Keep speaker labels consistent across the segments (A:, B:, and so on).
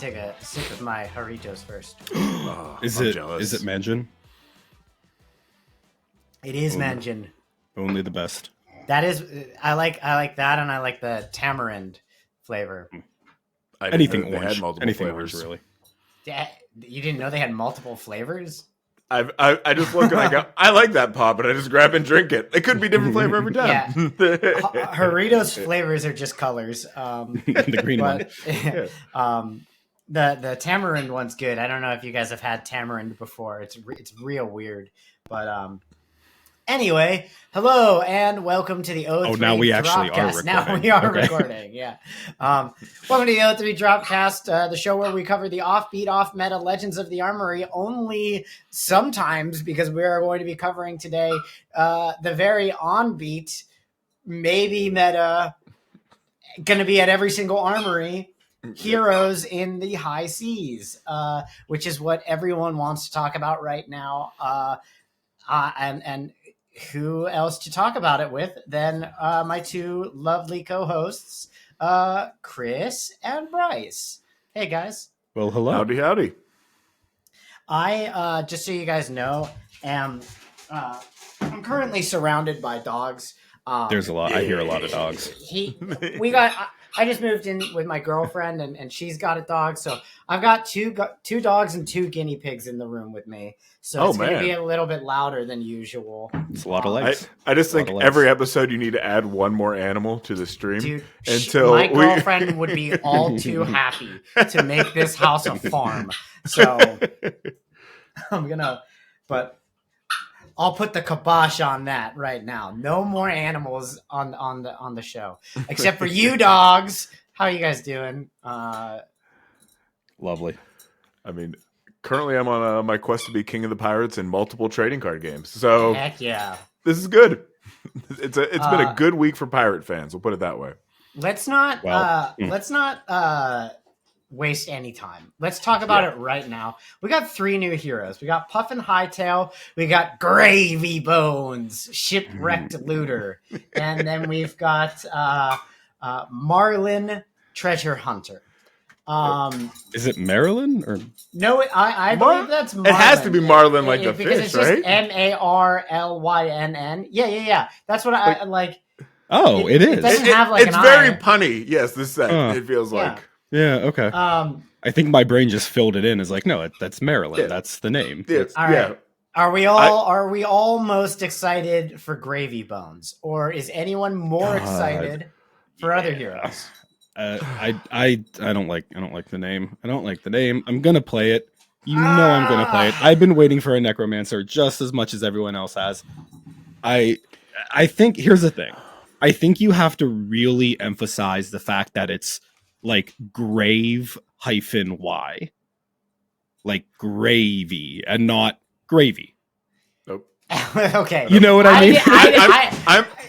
A: take a sip of my Doritos first.
B: Is it Manjin?
A: It is Manjin.
B: Only the best.
A: That is, I like that, and I like the tamarind flavor.
B: Anything orange. Anything orange, really.
A: You didn't know they had multiple flavors?
C: I just look and I go, I like that pop, and I just grab and drink it. It could be different flavor every time.
A: Yeah. Doritos flavors are just colors.
B: The green one.
A: The tamarind one's good. I don't know if you guys have had tamarind before. It's real weird. But anyway, hello and welcome to the O3
B: now we actually are
A: Dropcast.
B: recording.
A: Now we are recording, yeah. Welcome to the O3 Dropcast, the show where we cover the offbeat, off-meta Legends of the Armory only sometimes, because we are going to be covering today the very on-beat, maybe meta, going to be at every single armory, heroes in the high seas, which is what everyone wants to talk about right now. And who else to talk about it with than my two lovely co-hosts, Chris and Brice. Hey, guys.
B: Well, hello.
C: Howdy.
A: I, just so you guys know, I'm currently surrounded by dogs.
B: There's a lot. I hear a lot of dogs.
A: I just moved in with my girlfriend, and she's got a dog, so I've got two dogs and two guinea pigs in the room with me. So it's going to be a little bit louder than usual.
B: It's a lot of legs.
C: I just think every episode you need to add one more animal to the stream.
A: Dude,
C: until
A: my girlfriend would be all too happy to make this house a farm. So but I'll put the kibosh on that right now. No more animals on the show, except for you dogs. How are you guys doing?
B: Lovely.
C: I mean, currently I'm on my quest to be king of the pirates in multiple trading card games. So
A: heck yeah,
C: this is good. It's been a good week for pirate fans. We'll put it that way.
A: Let's not waste any time. Let's talk about it right now. We got 3 new heroes. We got Puffin Hightail, we got Gravy Bones, Shipwrecked Looter, and then we've got Marlin Treasure Hunter.
B: Is it Maryland or
A: no? I believe that's Marlin.
C: It has to be Marlin, like the
A: because
C: fish,
A: it's
C: right?
A: Just Marlynn. Yeah. That's what I like.
B: Oh, it is.
A: It doesn't have like
C: it's
A: an
C: very
A: eye.
C: punny. Yes, this set it feels like.
B: Yeah. Okay. I think my brain just filled it in as like, no, that's Maryland.
C: Yeah.
B: That's the name.
A: All right. Are we all most excited for Gravy Bones, or is anyone more excited for other heroes?
B: I don't like the name. I don't like the name. I'm gonna play it. You know I'm gonna play it. I've been waiting for a Necromancer just as much as everyone else has. I think here's the thing. I think you have to really emphasize the fact that it's like grave-y. Like gravy and not gravy.
C: Nope.
A: Okay.
B: You know what I mean?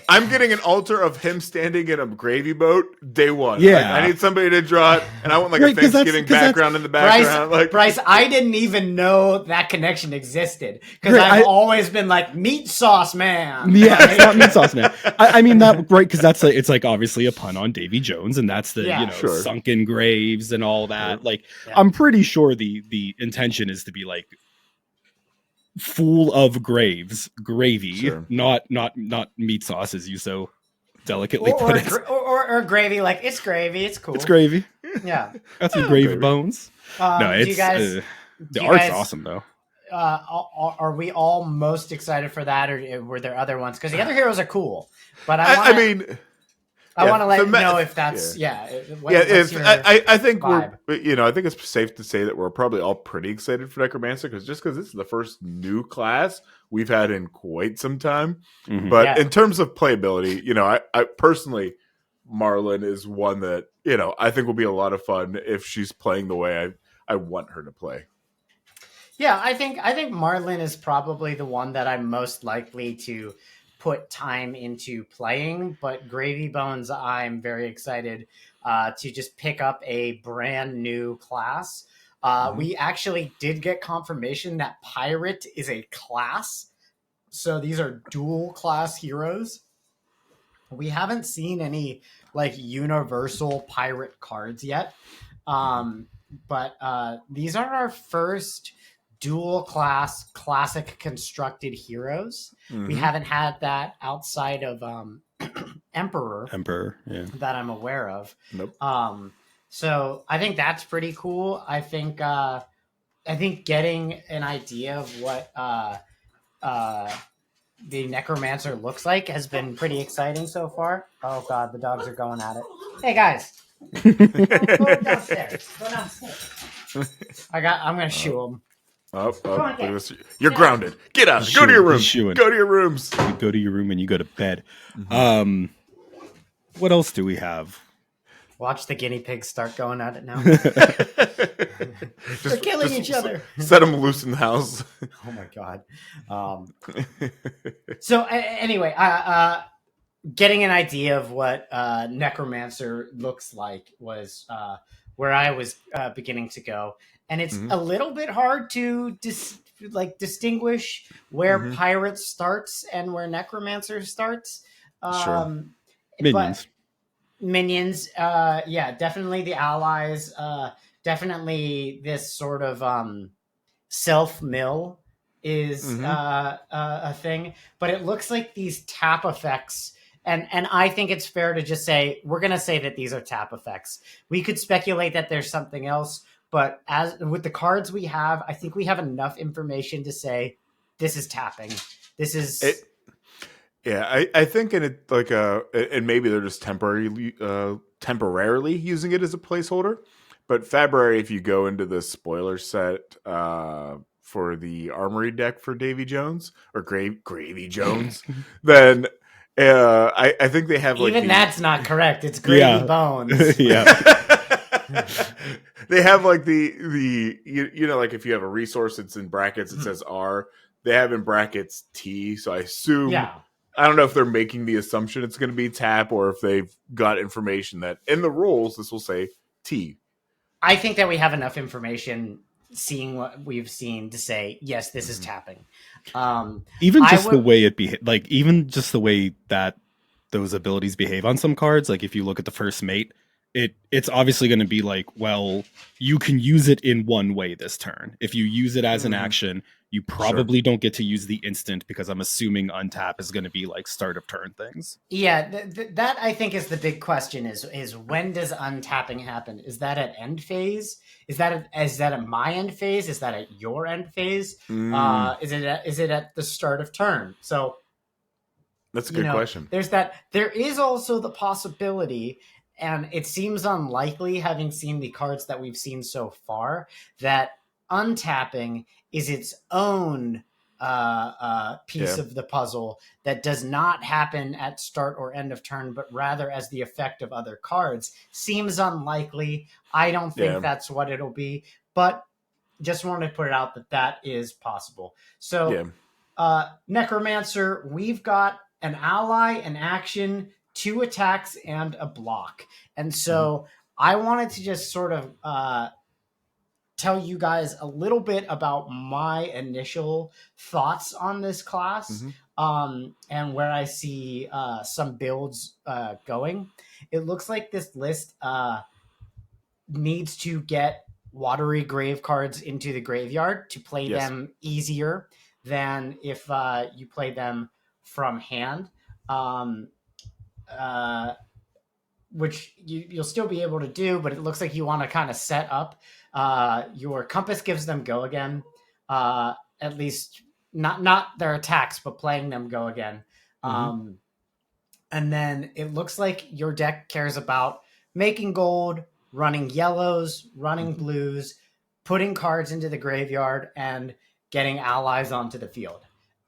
C: I'm getting an altar of him standing in a gravy boat day one.
B: Yeah.
C: Like, I need somebody to draw it, and I want like a Thanksgiving background in the background.
A: Bryce, I didn't even know that connection existed because I've always been like meat sauce man.
B: Yeah, it's not meat sauce man. I mean that right because that's it's like obviously a pun on Davy Jones, and that's the sunken graves and all that. Like I'm pretty sure the intention is to be like full of gravy, not meat sauce as you so delicately put it.
A: Or gravy, like it's gravy, it's cool.
B: It's gravy.
A: Yeah.
B: Got some gravy bones. No, it's the art's awesome though.
A: Are we all most excited for that, or were there other ones? Because the other heroes are cool, but I want to let you know if that's
C: I think
A: vibe?
C: I think it's safe to say that we're probably all pretty excited for Necromancer because this is the first new class we've had in quite some time.
B: Mm-hmm.
C: But in terms of playability, I personally, Marlin is one that I think will be a lot of fun if she's playing the way I want her to play.
A: Yeah, I think Marlin is probably the one that I'm most likely to put time into playing, but Gravy Bones, I'm very excited to just pick up a brand new class. We actually did get confirmation that Pirate is a class, so these are dual class heroes. We haven't seen any like universal pirate cards yet. but these are our first dual class classic constructed heroes.
C: Mm-hmm.
A: We haven't had that outside of Emperor,
B: yeah,
A: that I'm aware of.
C: Nope.
A: So I think that's pretty cool. I think getting an idea of what the Necromancer looks like has been pretty exciting so far. Oh god, the dogs are going at it. Hey guys, go downstairs. Go downstairs. I'm gonna shoo them.
C: You're grounded. Get out. Go to your room. Go to your rooms.
B: You go to your room and you go to bed. Mm-hmm. What else do we have?
A: Watch the guinea pigs start going at it now. They're killing each other.
C: Set them loose in the house.
A: Oh my god. So anyway, getting an idea of what Necromancer looks like was where I was beginning to go, and it's a little bit hard to distinguish where Pirate starts and where Necromancer starts.
B: Sure. Minions.
A: Minions, yeah, definitely the allies, definitely this sort of self-mill is a thing, but it looks like these tap effects, and I think it's fair to just say, we're going to say that these are tap effects. We could speculate that there's something else, but as with the cards we have, I think we have enough information to say this is tapping. This is...
C: Yeah, I think and maybe they're just temporarily using it as a placeholder. But February, if you go into the spoiler set for the Armory deck for Davy Jones or Gravy Jones, then I think they have
A: that's not correct. It's Gravy Bones.
B: Yeah.
C: They have the like if you have a resource, it's in brackets, it says R. They have in brackets T. So I assume.
A: Yeah.
C: I don't know if they're making the assumption it's going to be tap or if they've got information that in the rules this will say T.
A: I think that we have enough information seeing what we've seen to say, yes, this is tapping.
B: Even just the way it even just the way that those abilities behave on some cards. Like if you look at the first mate, it's obviously going to be like, well, you can use it in one way this turn. If you use it as an action, you probably don't get to use the instant because I'm assuming untap is going to be like start of turn things.
A: Yeah, that I think is the big question is when does untapping happen? Is that at end phase? Is that at my end phase? Is that at your end phase? Is it at the start of turn? So
C: that's a good question.
A: There's that. There is also the possibility, and it seems unlikely, having seen the cards that we've seen so far, that untapping is its own piece of the puzzle that does not happen at start or end of turn, but rather as the effect of other cards. Seems unlikely. I don't think that's what it'll be, but just wanted to put it out that is possible. So Necromancer, we've got an ally, an action, 2 attacks, and a block. And so I wanted to just sort of tell you guys a little bit about my initial thoughts on this class and where I see some builds going. It looks like this list needs to get watery grave cards into the graveyard to play them easier than if you play them from hand. Which you'll still be able to do, but it looks like you want to kind of set up your Compass gives them go again. At least not their attacks, but playing them go again. And then it looks like your deck cares about making gold, running yellows, running blues, putting cards into the graveyard, and getting allies onto the field.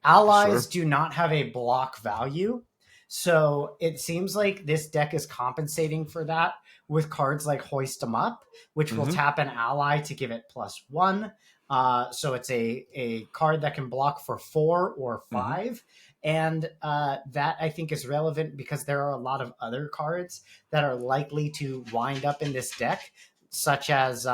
A: Allies do not have a block value. So it seems like this deck is compensating for that with cards like Hoist 'em Up, which will tap an ally to give it +1. So it's a card that can block for 4 or 5. And that I think is relevant because there are a lot of other cards that are likely to wind up in this deck, such as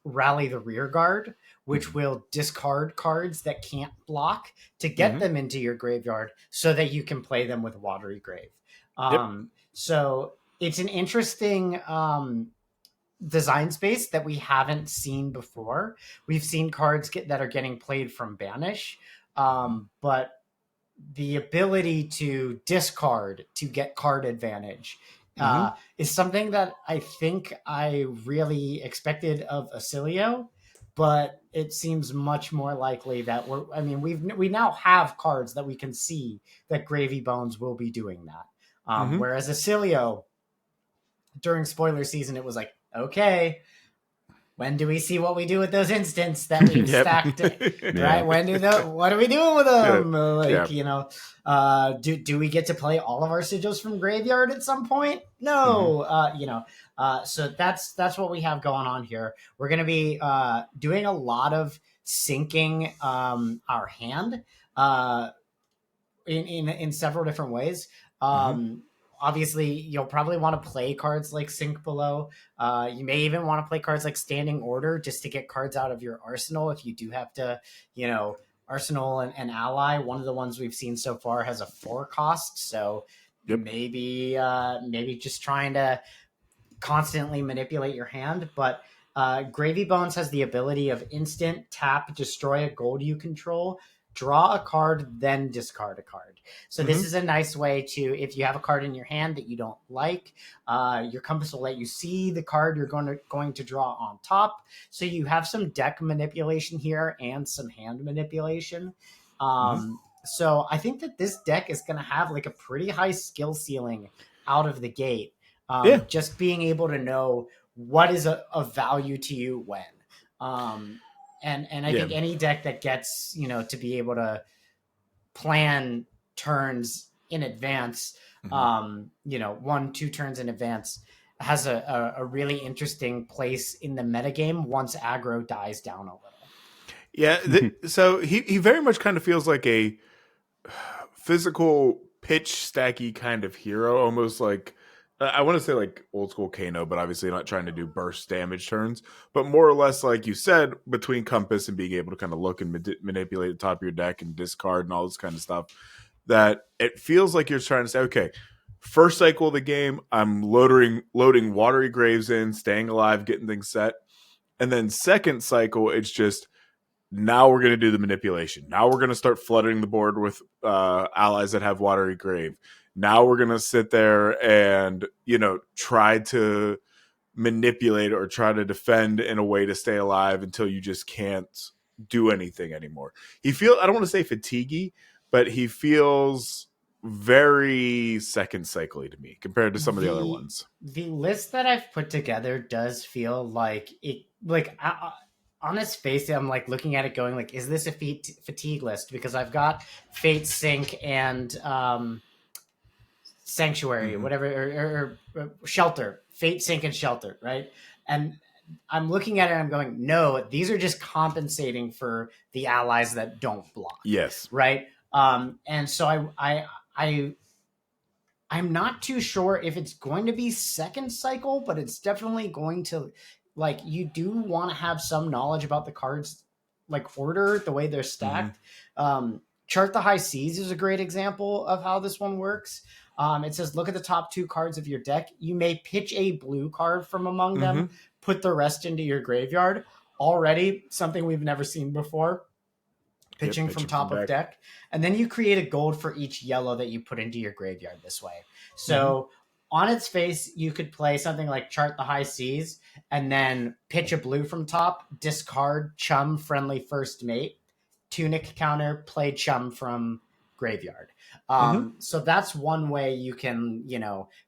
A: Rally the Rearguard, which will discard cards that can't block to get them into your graveyard so that you can play them with Watery Grave. So it's an interesting design space that we haven't seen before. We've seen cards that are getting played from banish, but the ability to discard to get card advantage is something that I think I really expected of Acilio, but it seems much more likely that we now have cards that we can see that Gravy Bones will be doing that. Whereas Acilio, during spoiler season, it was like, okay, when do we see what we do with those instants that we've stacked? Right? What are we doing with them? Do we get to play all of our sigils from graveyard at some point? No. So that's what we have going on here. We're going to be doing a lot of syncing our hand in several different ways. Obviously, you'll probably want to play cards like Sink Below. You may even want to play cards like Standing Order just to get cards out of your arsenal if you do have to, Arsenal and Ally. One of the ones we've seen so far has a 4 cost, so maybe just trying to constantly manipulate your hand. But Gravy Bones has the ability of instant tap, destroy a gold you control, draw a card, then discard a card. So this is a nice way to, if you have a card in your hand that you don't like, your compass will let you see the card you're going to draw on top. So you have some deck manipulation here and some hand manipulation. So I think that this deck is going to have like a pretty high skill ceiling out of the gate. Just being able to know what is of value to you when. And I think any deck that gets, to be able to plan turns in advance, 1-2 turns in advance, has a really interesting place in the metagame once aggro dies down a little.
C: Yeah, so he very much kind of feels like a physical pitch stacky kind of hero, almost like, I want to say like old school Kano, but obviously not trying to do burst damage turns, but more or less like you said, between Compass and being able to kind of look and manipulate the top of your deck and discard and all this kind of stuff, that it feels like you're trying to say, okay, first cycle of the game, I'm loading Watery Graves in, staying alive, getting things set. And then second cycle, it's just, now we're going to do the manipulation. Now we're going to start flooding the board with allies that have Watery Grave. Now we're going to sit there and, try to manipulate or try to defend in a way to stay alive until you just can't do anything anymore. I don't want to say fatiguey, but he feels very second cycle to me compared to some of the other ones.
A: The list that I've put together does feel like it, on its face, I'm like looking at it going like, is this a fatigue list? Because I've got Fate, Sink, and Sanctuary, whatever, or Shelter, Fate, Sink, and Shelter, right? And I'm looking at it and I'm going, no, these are just compensating for the allies that don't block.
C: Yes.
A: Right? And so I'm not too sure if it's going to be second cycle, but it's definitely going to, like, you do want to have some knowledge about the cards, like order, the way they're stacked. Chart the High Seas is a great example of how this one works. It says, look at the top 2 cards of your deck. You may pitch a blue card from among them, put the rest into your graveyard. Already something we've never seen before. Pitching from top of deck. And then you create a gold for each yellow that you put into your graveyard this way. So on its face, you could play something like Chart the High Seas and then pitch a blue from top, discard Chum Friendly First Mate, Tunic counter, play Chum from graveyard. So that's one way you can,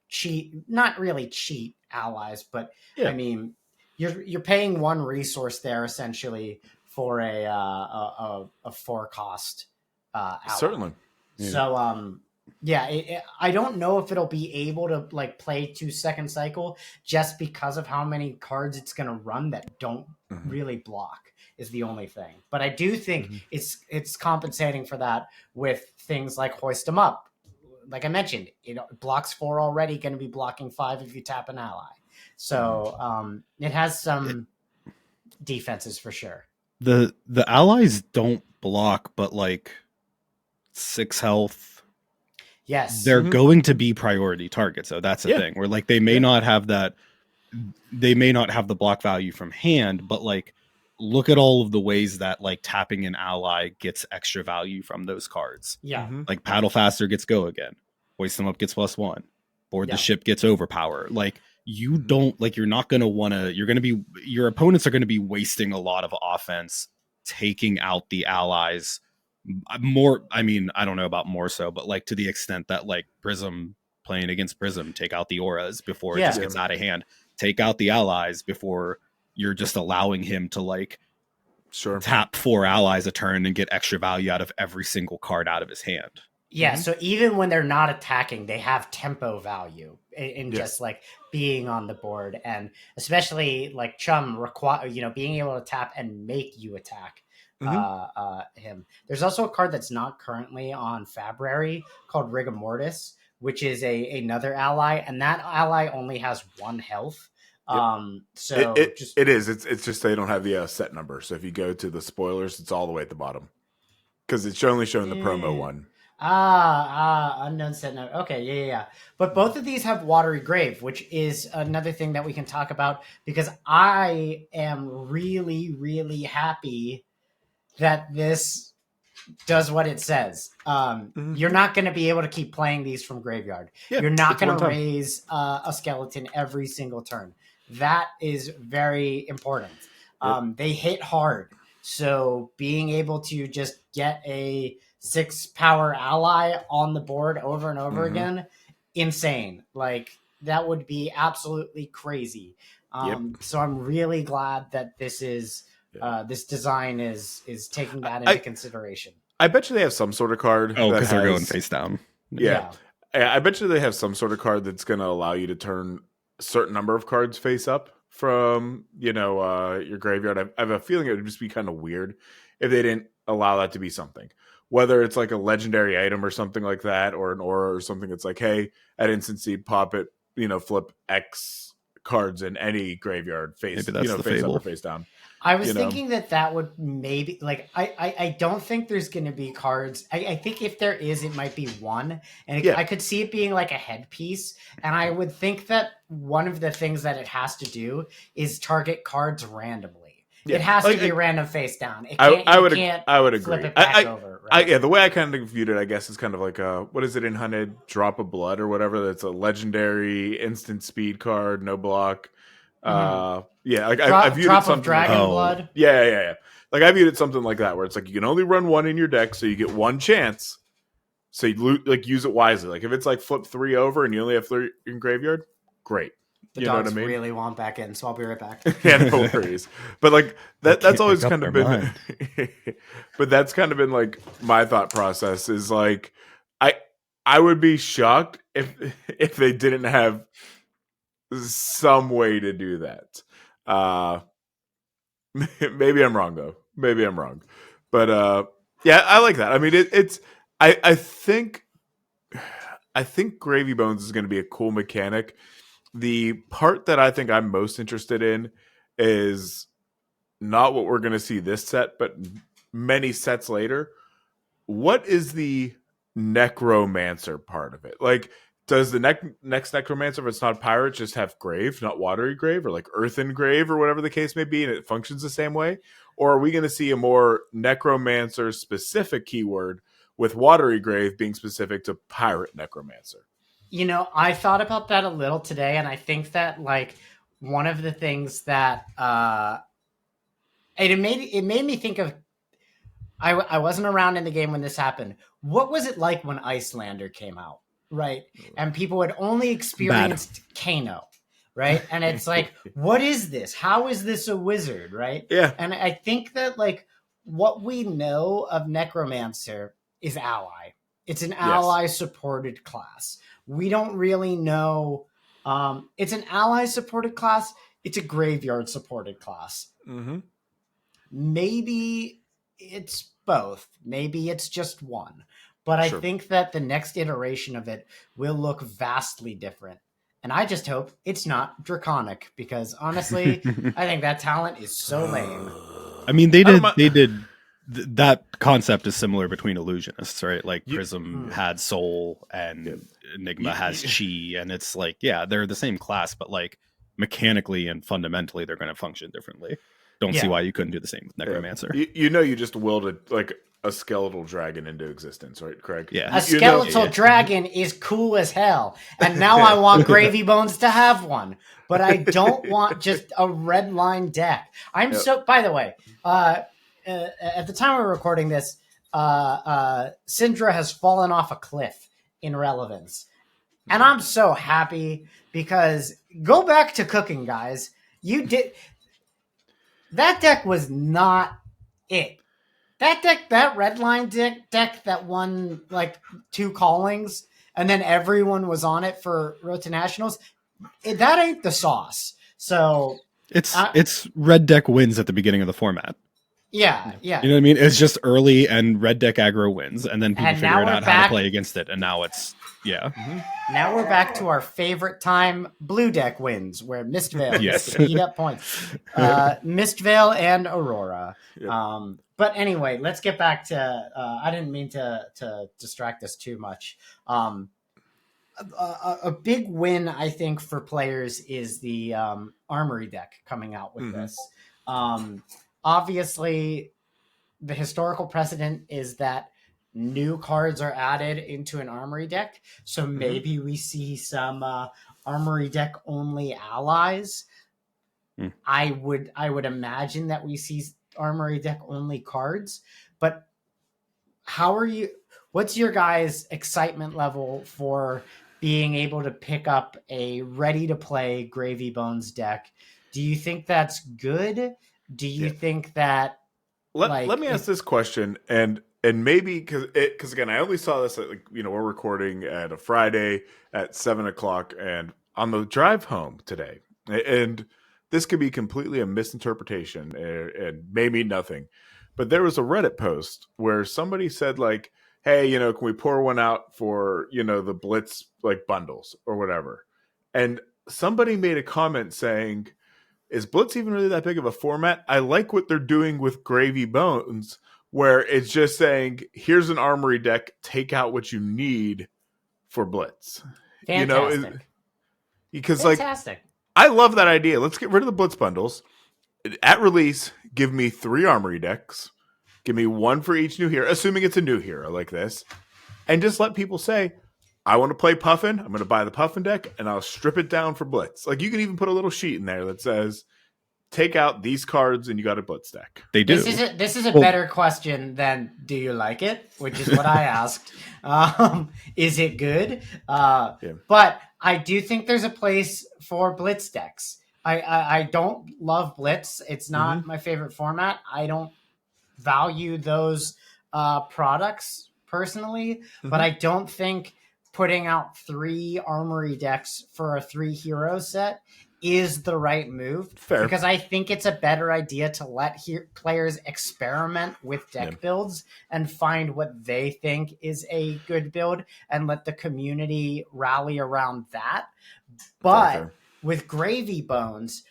A: cheat, not really cheat allies, but I mean, you're paying one resource there essentially for a 4 cost ally.
C: Certainly.
A: Yeah. So I don't know if it'll be able to like play to second cycle just because of how many cards it's going to run that don't really block is the only thing. But I do think it's compensating for that with things like Hoist 'em Up. Like I mentioned, it blocks 4 already, going to be blocking 5 if you tap an ally. So it has some defenses for sure.
B: The allies don't block, but like 6 health.
A: Yes.
B: They're going to be priority targets. So that's the thing where like they may not have that they may not have the block value from hand, but like look at all of the ways that like tapping an ally gets extra value from those cards.
A: Yeah.
B: Like paddle faster gets go again. Hoist them up gets +1. Board the ship gets overpower. Like you don't like you're not gonna wanna your opponents are gonna be wasting a lot of offense taking out the allies more. I mean, I don't know about more so, but like to the extent that like Prism playing against Prism, take out the auras before it just gets out of hand. Take out the allies before you're just allowing him to like tap 4 allies a turn and get extra value out of every single card out of his hand.
A: Yeah, so even when they're not attacking, they have tempo value in just like being on the board, and especially like Chum being able to tap and make you attack him. There's also a card that's not currently on Fabrary called Rigor Mortis, which is another ally, and that ally only has 1 health. So
C: it's just they don't have the set number. So if you go to the spoilers, it's all the way at the bottom because it's only showing the promo one.
A: Unknown set number. Okay, yeah. But both of these have Watery Grave, which is another thing that we can talk about because I am really, really happy that this does what it says. You're not going to be able to keep playing these from graveyard. You're not going to raise a skeleton every single turn. That is very important. They hit hard. So being able to just get a 6 power ally on the board over and over again, insane. Like that would be absolutely crazy. So I'm really glad that this is this design is taking that into consideration.
C: I bet you they have some sort of card.
B: Oh, because they're going face down.
C: Yeah. I bet you they have some sort of card that's going to allow you to turn a certain number of cards face up from your graveyard. I have a feeling it would just be kind of weird if they didn't allow that to be something. Whether it's like a legendary item or something like that, or an aura or something that's like, hey, at instant seed, pop it, flip X cards in any graveyard face, face up or face down.
A: I was thinking that would maybe like I don't think there's going to be cards. I think if there is, it might be 1, and I could see it being like a headpiece. And I would think that one of the things that it has to do is target cards randomly. It has to be random face down. It can't,
C: I would agree.
A: Flip it back over. Right?
C: The way I kind of viewed it, I guess, is kind of like what is it in Hunted? Drop of Blood or whatever. That's a legendary instant speed card, no block. I viewed it something
A: Dragon Blood.
C: Yeah. Like I viewed it something like that, where it's like you can only run 1 in your deck, so you get 1 chance. So you use it wisely. Like if it's like flip 3 over and you only have 3 in graveyard, great.
A: The dogs really want back in, so I'll be right back.
C: Yeah, no worries. But like that's always kind of been but that's kind of been like my thought process is like I would be shocked if they didn't have some way to do that. Maybe I'm wrong though. Maybe I'm wrong. But I like that. I mean I think Gravy Bones is going to be a cool mechanic. The part that I think I'm most interested in is not what we're going to see this set, but many sets later. What is the necromancer part of it? Like, does the next necromancer, if it's not pirate, just have grave, not watery grave, or like earthen grave, or whatever the case may be, and it functions the same way? Or are we going to see a more necromancer specific keyword with watery grave being specific to pirate necromancer?
A: I thought about that a little today, and I think that like one of the things that it made me think of. I wasn't around in the game when this happened. What was it like when Icelander came out, right? And people had only experienced Kano, right? And it's like, what is this? How is this a wizard, right?
C: Yeah.
A: And I think that like what we know of Necromancer is ally. It's an ally supported class. We don't really know. It's an ally supported class. It's a graveyard supported class.
C: Mm-hmm.
A: Maybe it's both. Maybe it's just one. But I think that the next iteration of it will look vastly different. And I just hope it's not Draconic, because honestly, I think that talent is so lame.
B: I mean, they did that concept is similar between illusionists, right? Like Prism had Soul and Enigma has Chi, and it's like, yeah, they're the same class, but like mechanically and fundamentally they're going to function differently. Don't see why you couldn't do the same with Necromancer.
C: You just willed a skeletal dragon into existence, right, Craig?
B: Yeah.
A: A skeletal dragon is cool as hell. And now I want Gravy Bones to have one. But I don't want just a red line deck. By the way, at the time we're recording this, Syndra has fallen off a cliff in relevance. And I'm so happy because go back to cooking, guys. That deck was not it. That red line deck that won like 2 callings, and then everyone was on it for Road to Nationals. That ain't the sauce. So
B: it's red deck wins at the beginning of the format.
A: Yeah.
B: You know what I mean? It's just early and red deck aggro wins, and then people figure out how to play against it, and now it's
A: Now we're back to our favorite time: blue deck wins, where Mistvale gets to eat up points. Mistvale and Aurora. Yep. But anyway, let's get back to. I didn't mean to distract us too much. A big win, I think, for players is the Armory deck coming out with this. Obviously, the historical precedent is that new cards are added into an Armory deck. So maybe we see some Armory deck only allies. I would imagine that we see Armory deck only cards. But what's your guys' excitement level for being able to pick up a ready to play Gravy Bones deck? Do you think that's good? Do you think that
C: let me ask this question, and maybe because again, I only saw this at, we're recording at a Friday at 7:00, and on the drive home today, and this could be completely a misinterpretation and may mean nothing, but there was a Reddit post where somebody said like, hey, can we pour one out for the Blitz bundles or whatever, and somebody made a comment saying, is Blitz even really that big of a format? I like what they're doing with Gravy Bones, where it's just saying, here's an Armory deck, take out what you need for Blitz.
A: Fantastic.
C: Because I love that idea. Let's get rid of the Blitz bundles. At release, give me 3 Armory decks. Give me 1 for each new hero, assuming it's a new hero like this. And just let people say, I want to play Puffin. I'm going to buy the Puffin deck, and I'll strip it down for Blitz. You can even put a little sheet in there that says, take out these cards, and you got a Blitz deck.
B: They do.
A: This is a better question than do you like it, which is what I asked. Is it good? But I do think there's a place for Blitz decks. I don't love Blitz. It's not my favorite format. I don't value those products personally, but I don't think putting out 3 Armory decks for a 3 hero set is the right move.
C: Fair.
A: Because I think it's a better idea to let players experiment with deck builds and find what they think is a good build and let the community rally around that. But with Gravy Bones,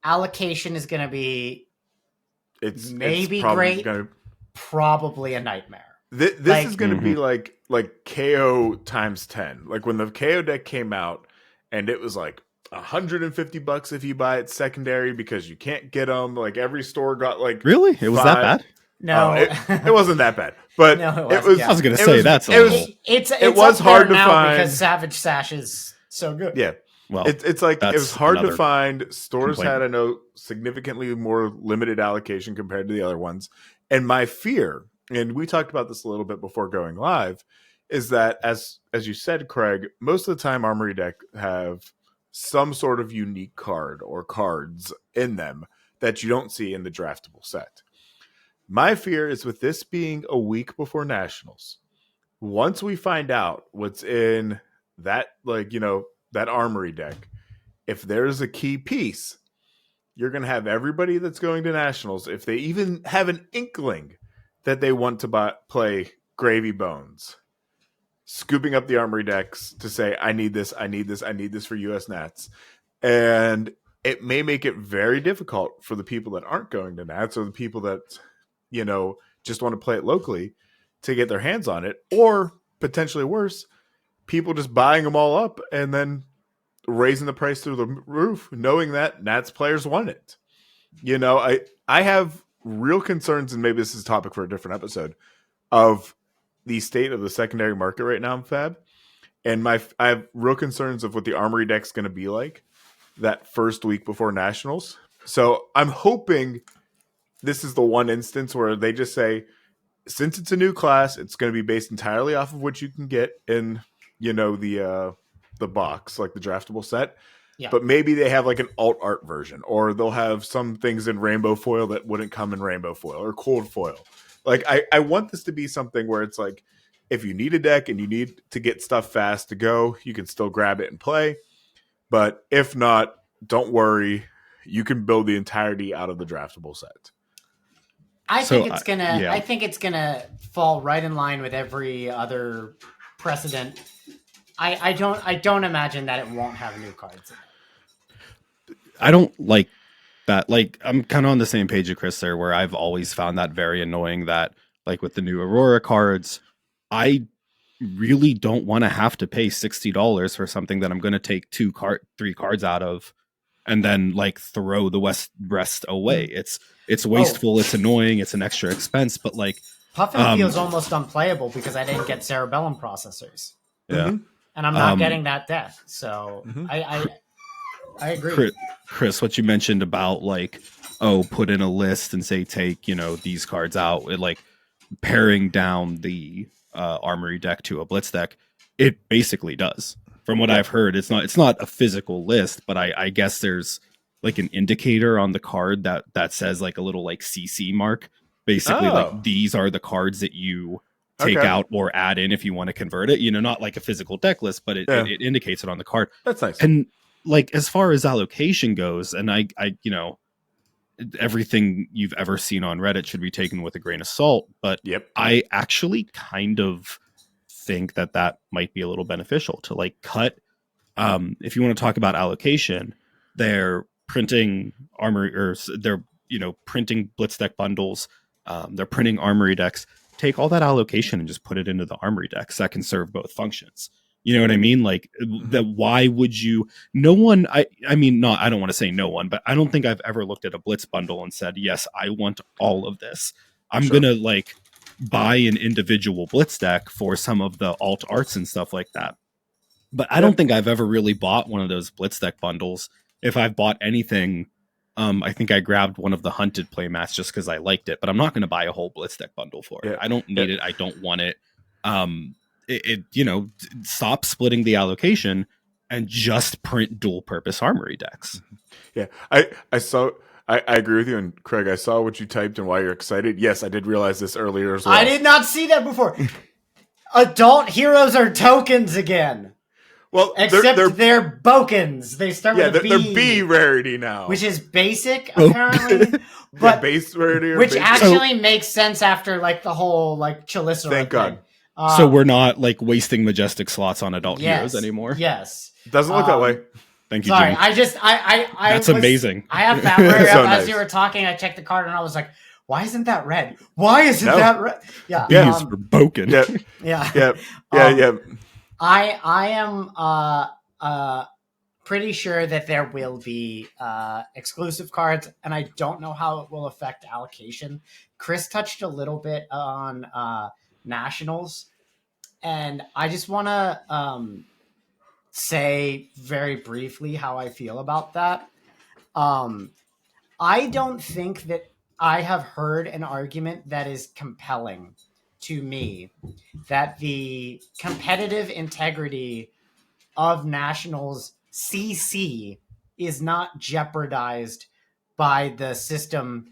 A: allocation is going to be probably a nightmare.
C: This is going to be like KO times 10. Like when the KO deck came out, and it was like $150 if you buy it secondary because you can't get them. Like every store got
B: really? It was 5. That bad?
A: No,
C: it wasn't that bad. But no, it was.
B: I was going to say that's
A: it was hard to find because Savage Sash is so good.
C: Yeah. Well, it's like it was hard to find. Stores had significantly more limited allocation compared to the other ones. And my fear, and we talked about this a little bit before going live, is that as you said, Craig, most of the time Armory deck have some sort of unique card or cards in them that you don't see in the draftable set. My fear is with this being a week before Nationals, once we find out what's in that, that Armory deck, if there's a key piece, you're going to have everybody that's going to Nationals, if they even have an inkling that they want to play Gravy Bones, scooping up the Armory decks to say, I need this for US Nats. And it may make it very difficult for the people that aren't going to Nats or the people that, just want to play it locally to get their hands on it. Or potentially worse, people just buying them all up and then raising the price through the roof, knowing that Nats players want it. I have real concerns, and maybe this is a topic for a different episode, of the state of the secondary market right now in Fab. And I have real concerns of what the Armory deck's going to be like that first week before Nationals. So I'm hoping this is the one instance where they just say, since it's a new class, it's going to be based entirely off of what you can get in, the box, like the draftable set. Yeah. But maybe they have like an alt art version, or they'll have some things in rainbow foil that wouldn't come in rainbow foil or cold foil. Like I want this to be something where it's like, if you need a deck and you need to get stuff fast to go, you can still grab it and play. But if not, don't worry. You can build the entirety out of the draftable set.
A: I think it's gonna fall right in line with every other precedent. I don't imagine that it won't have new cards in it.
B: I don't like that. Like, I'm kind of on the same page as Chris there, where I've always found that very annoying that, like, with the new Aurora cards, I really don't want to have to pay $60 for something that I'm going to take 3 cards out of and then like throw the rest away. It's wasteful. It's annoying. It's an extra expense, but like
A: Puffin feels almost unplayable because I didn't get cerebellum processors.
B: Yeah.
A: And I'm not getting that deck. So I agree.
B: Chris, what you mentioned about like, put in a list and say, take, these cards out, like paring down the Armory deck to a Blitz deck, it basically does. From what I've heard, it's not a physical list, but I guess there's like an indicator on the card that says like a little like CC mark. Basically, like these are the cards that you take out or add in if you want to convert it. Not like a physical deck list, but it indicates it on the card.
C: That's nice.
B: And like as far as allocation goes, and I everything you've ever seen on Reddit should be taken with a grain of salt. But I actually kind of think that might be a little beneficial to like cut. If you want to talk about allocation, they're printing Armory, or they're printing Blitz deck bundles. They're printing Armory decks. Take all that allocation and just put it into the Armory decks that can serve both functions. You know what I mean? Like that. Why would you? No one. I mean, not. I don't want to say no one, but I don't think I've ever looked at a Blitz bundle and said, "Yes, I want all of this." I'm gonna like buy an individual Blitz deck for some of the alt arts and stuff like that. But I don't think I've ever really bought one of those Blitz deck bundles. If I've bought anything, I think I grabbed one of the hunted playmats just because I liked it. But I'm not going to buy a whole Blitz deck bundle for it. I don't need it. I don't want it. Stop splitting the allocation and just print dual purpose Armory decks.
C: Yeah, I saw. I agree with you, and Craig, I saw what you typed and why you're excited. Yes, I did realize this earlier as well.
A: I did not see that before. Adult heroes are tokens again.
C: Well,
A: except they're bokens. They start with B.
C: They're B rarity now,
A: which is basic apparently. But
C: base rarity,
A: which actually makes sense after like the whole like Chalicera.
C: Thank God.
B: So we're not like wasting majestic slots on adult heroes anymore.
A: Yes,
C: doesn't look that way.
B: Thank you.
A: Sorry,
B: Jimmy. That's amazing.
A: I have that rare so nice. As you were talking, I checked the card and I was like, "Why isn't that red? Why isn't that red?" Yeah,
B: these were broken.
A: Yeah. I am pretty sure that there will be exclusive cards, and I don't know how it will affect allocation. Chris touched a little bit on Nationals, and I just want to say very briefly how I feel about that. I don't think that I have heard an argument that is compelling to me that the competitive integrity of Nationals CC is not jeopardized by the system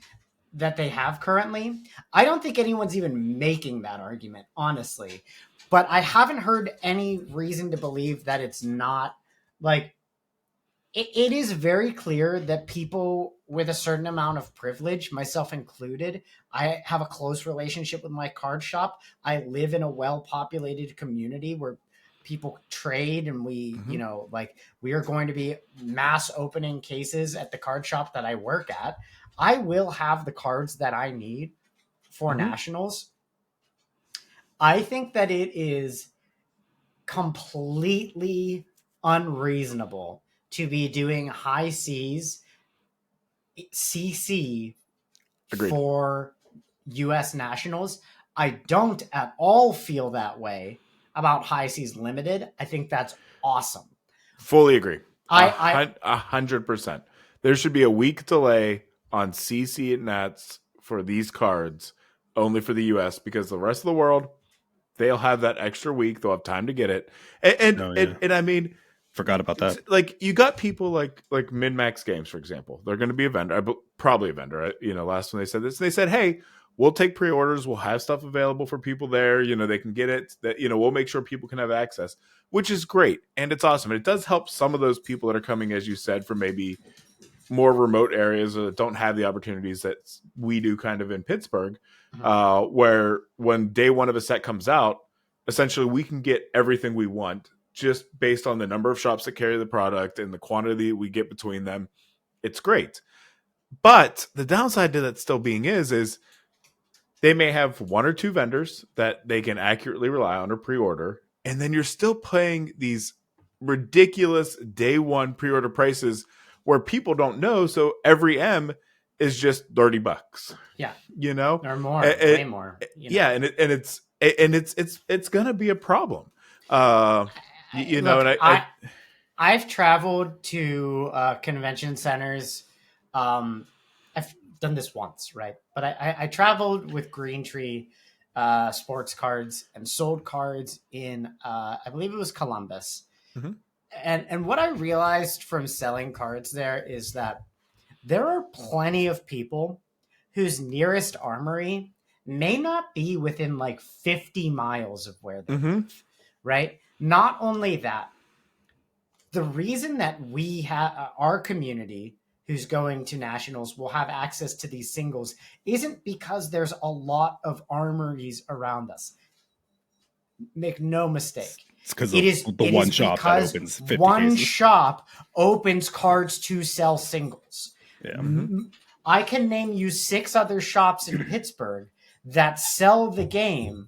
A: that they have currently. I don't think anyone's even making that argument, honestly. But I haven't heard any reason to believe that it's not. Like, it is very clear that people with a certain amount of privilege, myself included, I have a close relationship with my card shop. I live in a well-populated community where people trade, and we, we are going to be mass opening cases at the card shop that I work at. I will have the cards that I need for Nationals. I think that it is completely unreasonable to be doing high C's CC
C: Agreed.
A: for US Nationals. I don't at all feel that way about high C's limited. I think that's awesome.
C: Fully agree.
A: I
C: 100%. There should be a week delay on CC and Nats for these cards, only for the US, because the rest of the world, they'll have that extra week. They'll have time to get it. And I mean,
B: forgot about that.
C: Like, you got people like Min-Max Games, for example. They're going to be a vendor, probably a vendor. Last when they said this, they said, hey, we'll take pre-orders. We'll have stuff available for people there. They can get it. That we'll make sure people can have access, which is great. And it's awesome. And it does help some of those people that are coming, as you said, from maybe more remote areas that don't have the opportunities that we do kind of in Pittsburgh, where when day one of a set comes out, essentially we can get everything we want just based on the number of shops that carry the product and the quantity we get between them. It's great. But the downside to that still being is they may have one or two vendors that they can accurately rely on or pre-order, and then you're still paying these ridiculous day one pre-order prices where people don't know. So every M is just $30.
A: Yeah.
C: Or
A: more, way more.
C: Yeah. And it's going to be a problem.
A: I've traveled to convention centers. I've done this once, right? But I traveled with Green Tree sports cards and sold cards in, I believe it was Columbus.
C: Mm-hmm.
A: And what I realized from selling cards there is that there are plenty of people whose nearest armory may not be within like 50 miles of where they live, right? Not only that, the reason that we have our community who's going to nationals will have access to these singles isn't because there's a lot of armories around us. Make no mistake.
B: It's because the one shop that opens 50
A: one
B: cases.
A: shop opens cards to sell singles.
B: Yeah.
A: I can name you 6 other shops in Pittsburgh that sell the game,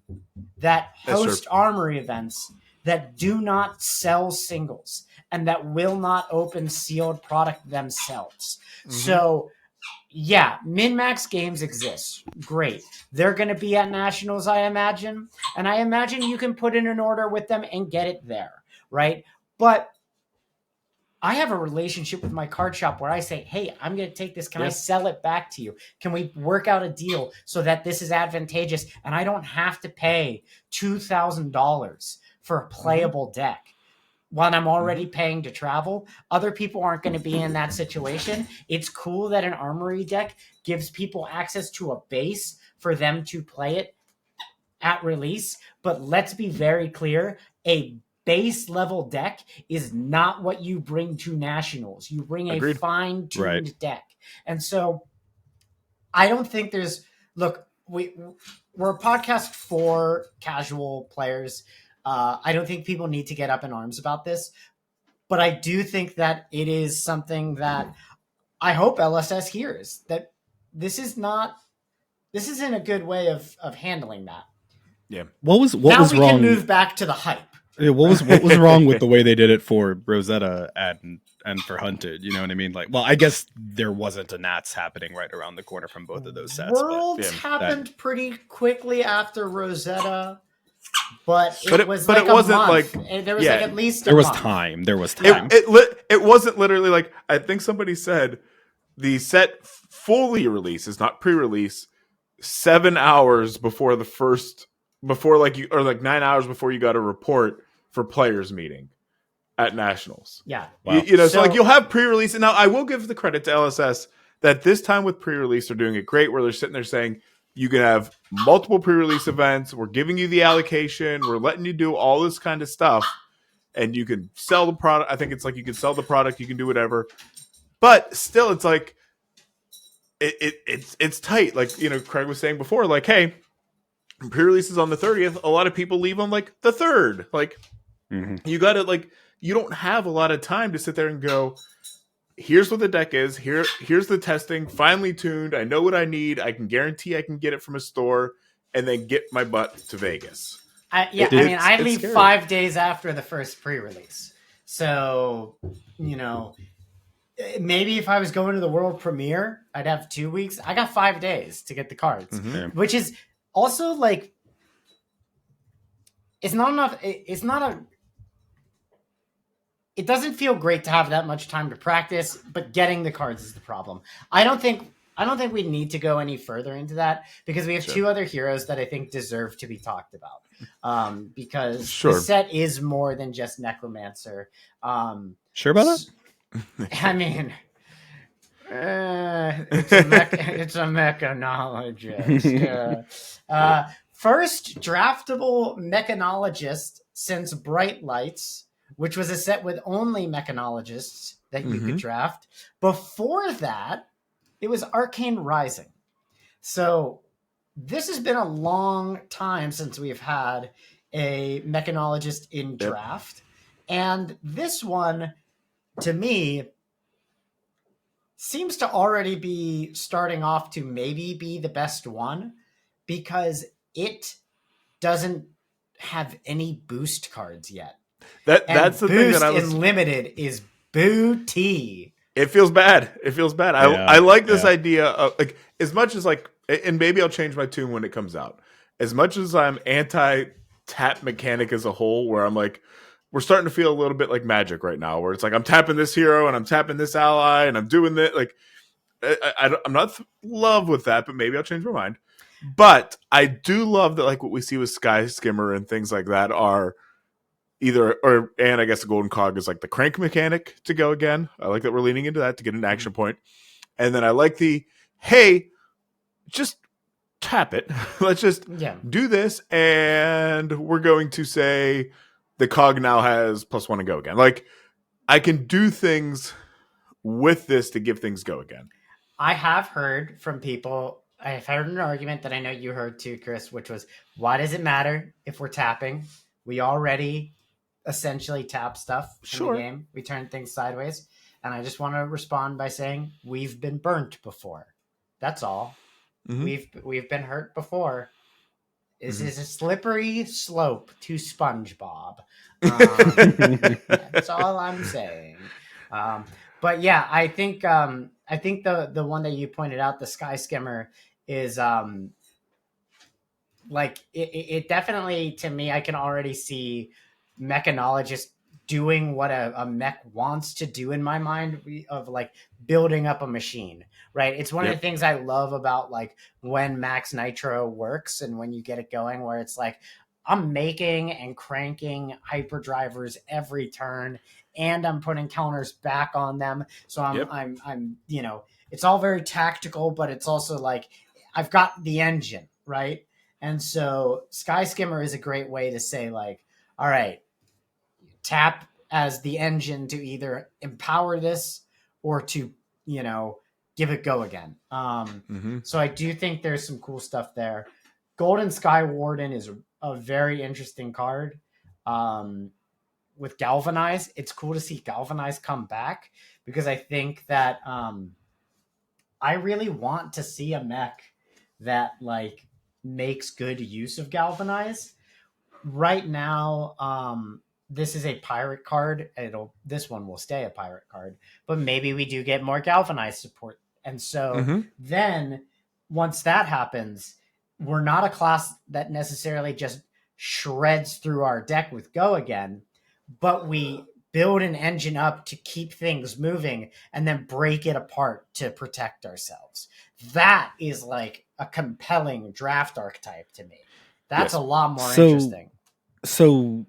A: that host armory events, that do not sell singles and that will not open sealed product themselves. So, yeah, Min-Max Games exists. Great. They're going to be at Nationals, I imagine. And I imagine you can put in an order with them and get it there, right? But I have a relationship with my card shop where I say, hey, I'm going to take this. Can I sell it back to you? Can we work out a deal so that this is advantageous and I don't have to pay $2,000 for a playable deck when I'm already paying to travel? Other people aren't going to be in that situation. It's cool that an armory deck gives people access to a base for them to play it at release. But let's be very clear, a base level deck is not what you bring to nationals. You bring a fine-tuned deck. And so I don't think there's, look, we're a podcast for casual players. I don't think people need to get up in arms about this, but I do think that it is something that I hope LSS hears, that this isn't a good way of handling that.
C: Yeah.
B: What was
A: now
B: wrong?
A: We can move back to the hype.
B: Yeah, what was wrong with the way they did it for Rosetta and for Hunted? You know what I mean? Like, well, I guess there wasn't a Nats happening right around the corner from both of those sets.
A: Worlds happened pretty quickly after Rosetta, but it wasn't like there was like at least
B: there was time. There was time.
C: It wasn't literally like, I think somebody said the set fully releases, not pre-release, 7 hours before the first, before like 9 hours before you got a report for players meeting at Nationals.
A: Yeah.
C: Wow. So like you'll have pre-release. And now I will give the credit to LSS that this time with pre-release, they're doing it great, where they're sitting there saying, you can have multiple pre-release events. We're giving you the allocation. We're letting you do all this kind of stuff. And you can sell the product. I think it's like you can sell the product. You can do whatever. But still, it's like, it's tight. Like, Craig was saying before, like, hey, pre-release is on the 30th. A lot of people leave on like the 3rd. Like, you got to you don't have a lot of time to sit there and go, here's what the deck is. Here's the testing, finely tuned. I know what I need. I can guarantee I can get it from a store and then get my butt to Vegas.
A: I leave scary. 5 days after the first pre-release. So, you know, maybe if I was going to the world premiere, I'd have 2 weeks. I got 5 days to get the cards, which is also like, it's not enough. It's not a, it doesn't feel great to have that much time to practice, but getting the cards is the problem. I don't think we need to go any further into that because we have two other heroes that I think deserve to be talked about. Because the set is more than just Necromancer.
B: Sure about that?
A: I mean, it's a mechanologist. First draftable mechanologist since Bright Lights, which was a set with only mechanologists that you could draft. Before that, it was Arcane Rising. So this has been a long time since we've had a mechanologist in draft. And this one, to me, seems to already be starting off to maybe be the best one because it doesn't have any boost cards yet.
C: That's the thing that I was
A: in limited is booty.
C: It feels bad. I like this idea of like as much as like, and maybe I'll change my tune when it comes out. As much as I'm anti tap mechanic as a whole, where I'm like, we're starting to feel a little bit like Magic right now, where it's like I'm tapping this hero and I'm tapping this ally and I'm doing that. Like I'm not in love with that, but maybe I'll change my mind. But I do love that, like what we see with Sky Skimmer and things like that are and I guess the Golden Cog is like the crank mechanic to go again. I like that we're leaning into that to get an action point. And then I like hey, just tap it. Let's just do this. And we're going to say the cog now has +1 and go again. Like I can do things with this to give things go again.
A: I have heard from people, I've heard an argument that I know you heard too, Chris, which was, why does it matter if we're tapping? We already essentially tap stuff in the game. We turn things sideways. And I just want to respond by saying we've been burnt before. That's all. We've been hurt before. This is a slippery slope to SpongeBob. That's all I'm saying. But yeah, I think the one that you pointed out, the Sky Skimmer, is like it definitely, to me, I can already see mechanologist doing what a mech wants to do in my mind, of like building up a machine, right? It's one of the things I love about like when Max Nitro works and when you get it going, where it's like I'm making and cranking hyperdrivers every turn and I'm putting counters back on them. So I'm you know, it's all very tactical, but it's also like I've got the engine, right? And so Sky Skimmer is a great way to say like, all right, tap as the engine to either empower this or to, you know, give it go again. So I do think there's some cool stuff there. Golden Sky Warden is a very interesting card. With Galvanize, it's cool to see Galvanize come back because I think that I really want to see a mech that like makes good use of Galvanize. Right now, this is a pirate card. This one will stay a pirate card, but maybe we do get more Galvanize support. And so then once that happens, we're not a class that necessarily just shreds through our deck with go again, but we build an engine up to keep things moving and then break it apart to protect ourselves. That is like a compelling draft archetype to me. That's a lot more interesting.
B: So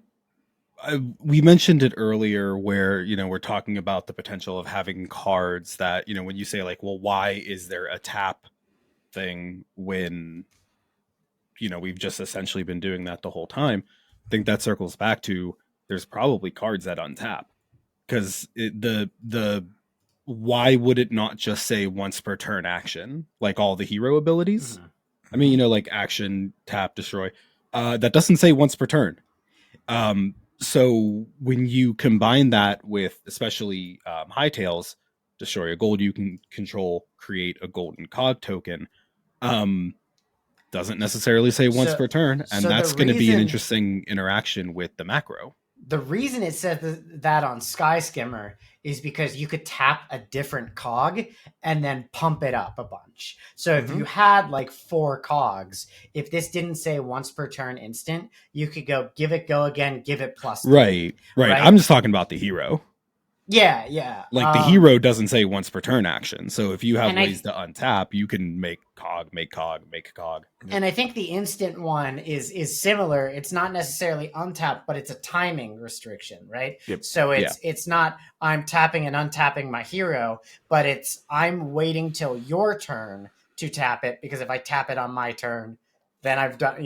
B: we mentioned it earlier where, you know, we're talking about the potential of having cards that, you know, when you say like, well, why is there a tap thing when, you know, we've just essentially been doing that the whole time? I think that circles back to there's probably cards that untap, because the why would it not just say once per turn action, like all the hero abilities? I mean, you know, like action, tap, destroy. That doesn't say once per turn. So when you combine that with especially Hightails, destroy a gold you can control, create a golden cog token, doesn't necessarily say once per turn, and that's going to be an interesting interaction with the macro.
A: the reason it says that on Sky Skimmer is because you could tap a different cog and then pump it up a bunch. So if you had like 4 cogs, if this didn't say once per turn instant, you could give it go again, give it plus 3.
B: Right. I'm just talking about the hero.
A: Yeah.
B: Like the hero doesn't say once per turn action. So if you have ways to untap, you can make cog.
A: And I think the instant one is similar. It's not necessarily untap, but it's a timing restriction, right?
C: Yep.
A: So it's not I'm tapping and untapping my hero, but it's I'm waiting till your turn to tap it, because if I tap it on my turn, then I've done,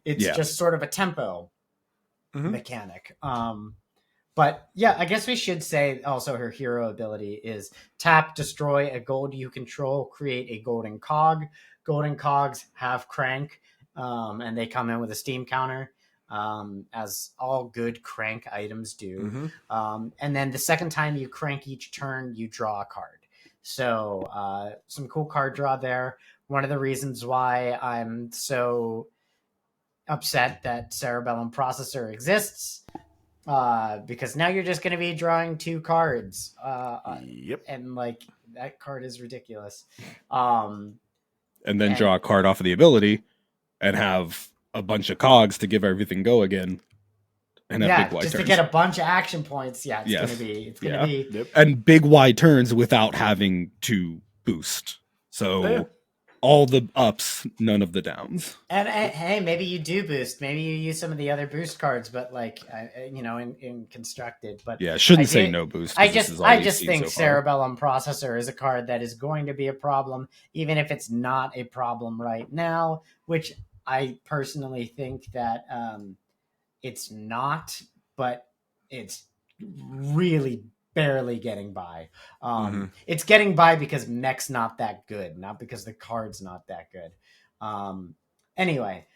A: it's just sort of a tempo mechanic. But yeah, I guess we should say also her hero ability is tap, destroy a gold you control, create a golden cog. Golden cogs have crank, and they come in with a steam counter, as all good crank items do. And then the second time you crank each turn, you draw a card. So some cool card draw there. One of the reasons why I'm so upset that Cerebellum Processor exists, because now you're just going to be drawing 2 cards. And like that card is ridiculous.
B: And then draw a card off of the ability and have a bunch of cogs to give everything go again. And have big wide
A: just
B: turns.
A: To get a bunch of action points. It's going to be
B: and big wide turns without having to boost. So all the ups, none of the downs.
A: And hey, maybe you do boost. Maybe you use some of the other boost cards, but like in constructed. But
B: shouldn't say no boost.
A: I just think Cerebellum Processor is a card that is going to be a problem, even if it's not a problem right now. Which I personally think that it's not, but it's really barely getting by. It's getting by because mech's not that good, not because the card's not that good. Anyway,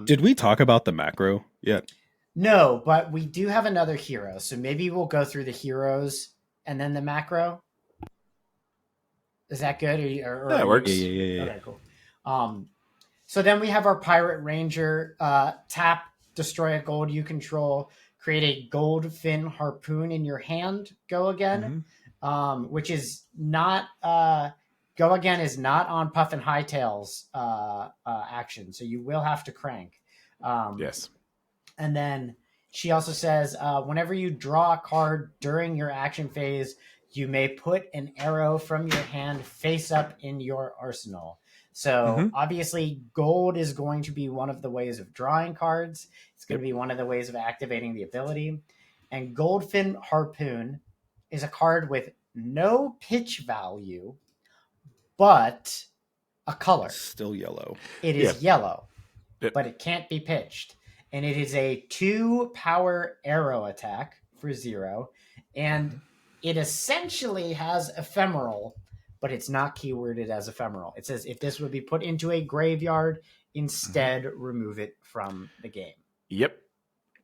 B: did we talk about the macro yet?
A: No, but we do have another hero, so maybe we'll go through the heroes and then the macro. Is that good?
C: That works.
B: Yeah.
A: Okay, cool. So then we have our Pirate Ranger. Tap, destroy a gold you control. Create a gold fin harpoon in your hand. Go again, which is not go again is not on Puff and Hightail's action, so you will have to crank.
C: Yes,
A: and then she also says whenever you draw a card during your action phase, you may put an arrow from your hand face up in your arsenal. So obviously gold is going to be one of the ways of drawing cards. It's going to be one of the ways of activating the ability. And Goldfin Harpoon is a card with no pitch value, but a color.
B: Still yellow.
A: It is yellow, but it can't be pitched. And it is a 2 power arrow attack for 0. And it essentially has ephemeral, but it's not keyworded as ephemeral. It says if this would be put into a graveyard, instead remove it from the game.
C: Yep.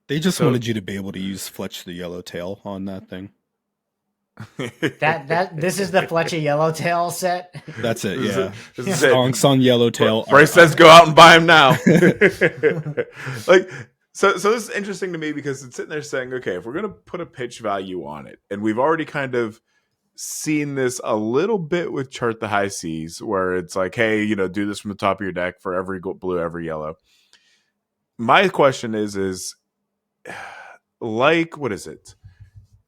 B: They just wanted you to be able to use Fletch the Yellowtail on that thing.
A: This is the Fletcher Yellowtail set.
B: That's it. Yeah.
C: Stonks
B: on Yellowtail.
C: Brice says go out and buy him now. So this is interesting to me because it's sitting there saying, okay, if we're going to put a pitch value on it, and we've already kind of seen this a little bit with Chart the High Seas, where it's like, hey, do this from the top of your deck for every blue, every yellow. My question is like, what is it?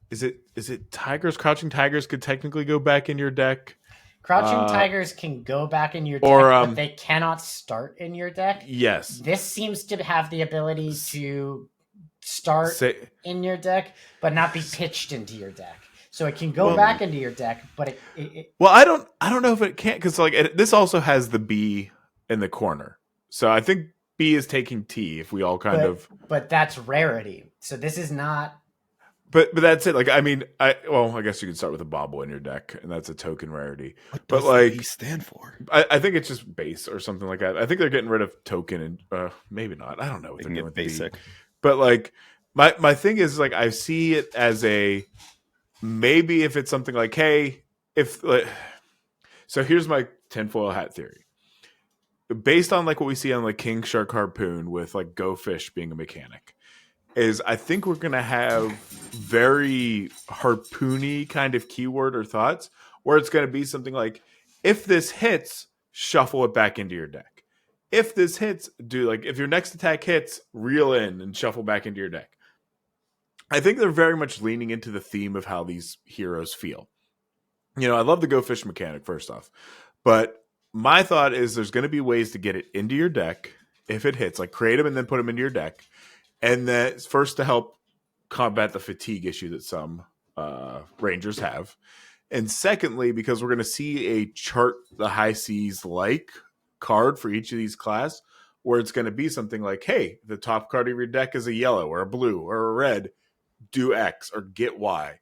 C: Is it tigers? Crouching Tigers could technically go back in your deck.
A: Crouching Tigers can go back in your deck, but they cannot start in your deck.
C: Yes.
A: This seems to have the ability to start in your deck, but not be pitched into your deck. So it can go back into your deck, but it
C: well, I don't know if it can't, because this also has the B in the corner. So I think B is taking T if we all
A: But that's rarity. So this is not.
C: But that's it. I guess you could start with a bobble in your deck, and that's a token rarity.
B: What does the B stand for?
C: I think it's just base or something like that. I think they're getting rid of token and maybe not. I don't know what they're doing with
B: basic.
C: B. But my thing is I see it as a maybe if it's something like, hey, so here's my tinfoil hat theory. Based on what we see on King Shark Harpoon with Go Fish being a mechanic. is I think we're going to have very harpoony kind of keyword or thoughts where it's going to be something like, if this hits, shuffle it back into your deck. If this hits, if your next attack hits, reel in and shuffle back into your deck. I think they're very much leaning into the theme of how these heroes feel. I love the Go Fish mechanic, first off. But my thought is there's going to be ways to get it into your deck if it hits. Like, create them and then put them into your deck. And that's first to help combat the fatigue issue that some Rangers have. And secondly, because we're going to see a chart the high seas like card for each of these class, where it's going to be something like, hey, the top card of your deck is a yellow or a blue or a red, do X or get Y.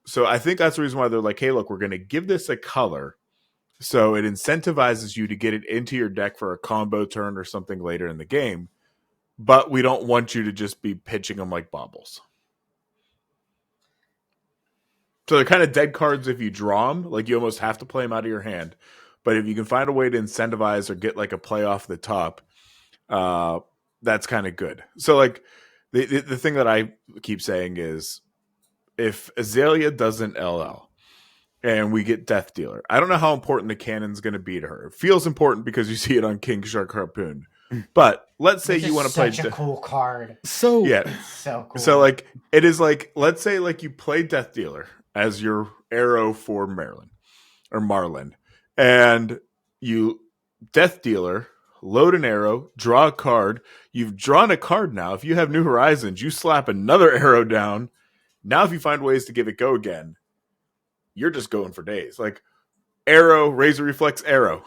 C: So I think that's the reason why they're like, hey, look, we're going to give this a color so it incentivizes you to get it into your deck for a combo turn or something later in the game, but we don't want you to just be pitching them like baubles. So they're kind of dead cards if you draw them. Like, you almost have to play them out of your hand. But if you can find a way to incentivize or get like a play off the top, that's kind of good. So like the thing that I keep saying is, if Azalea doesn't LL and we get Death Dealer, I don't know how important the cannon's going to be to her. It feels important because you see it on King Shark Harpoon. But let's say you want to play
A: such a cool card.
B: So
C: yeah,
A: it's so cool.
C: So like it is like, let's say like you play Death Dealer as your arrow for Marlin, and you Death Dealer, load an arrow, draw a card. You've drawn a card now. If you have New Horizons, you slap another arrow down. Now, if you find ways to give it go again, you're just going for days. Like, arrow, razor reflex, arrow.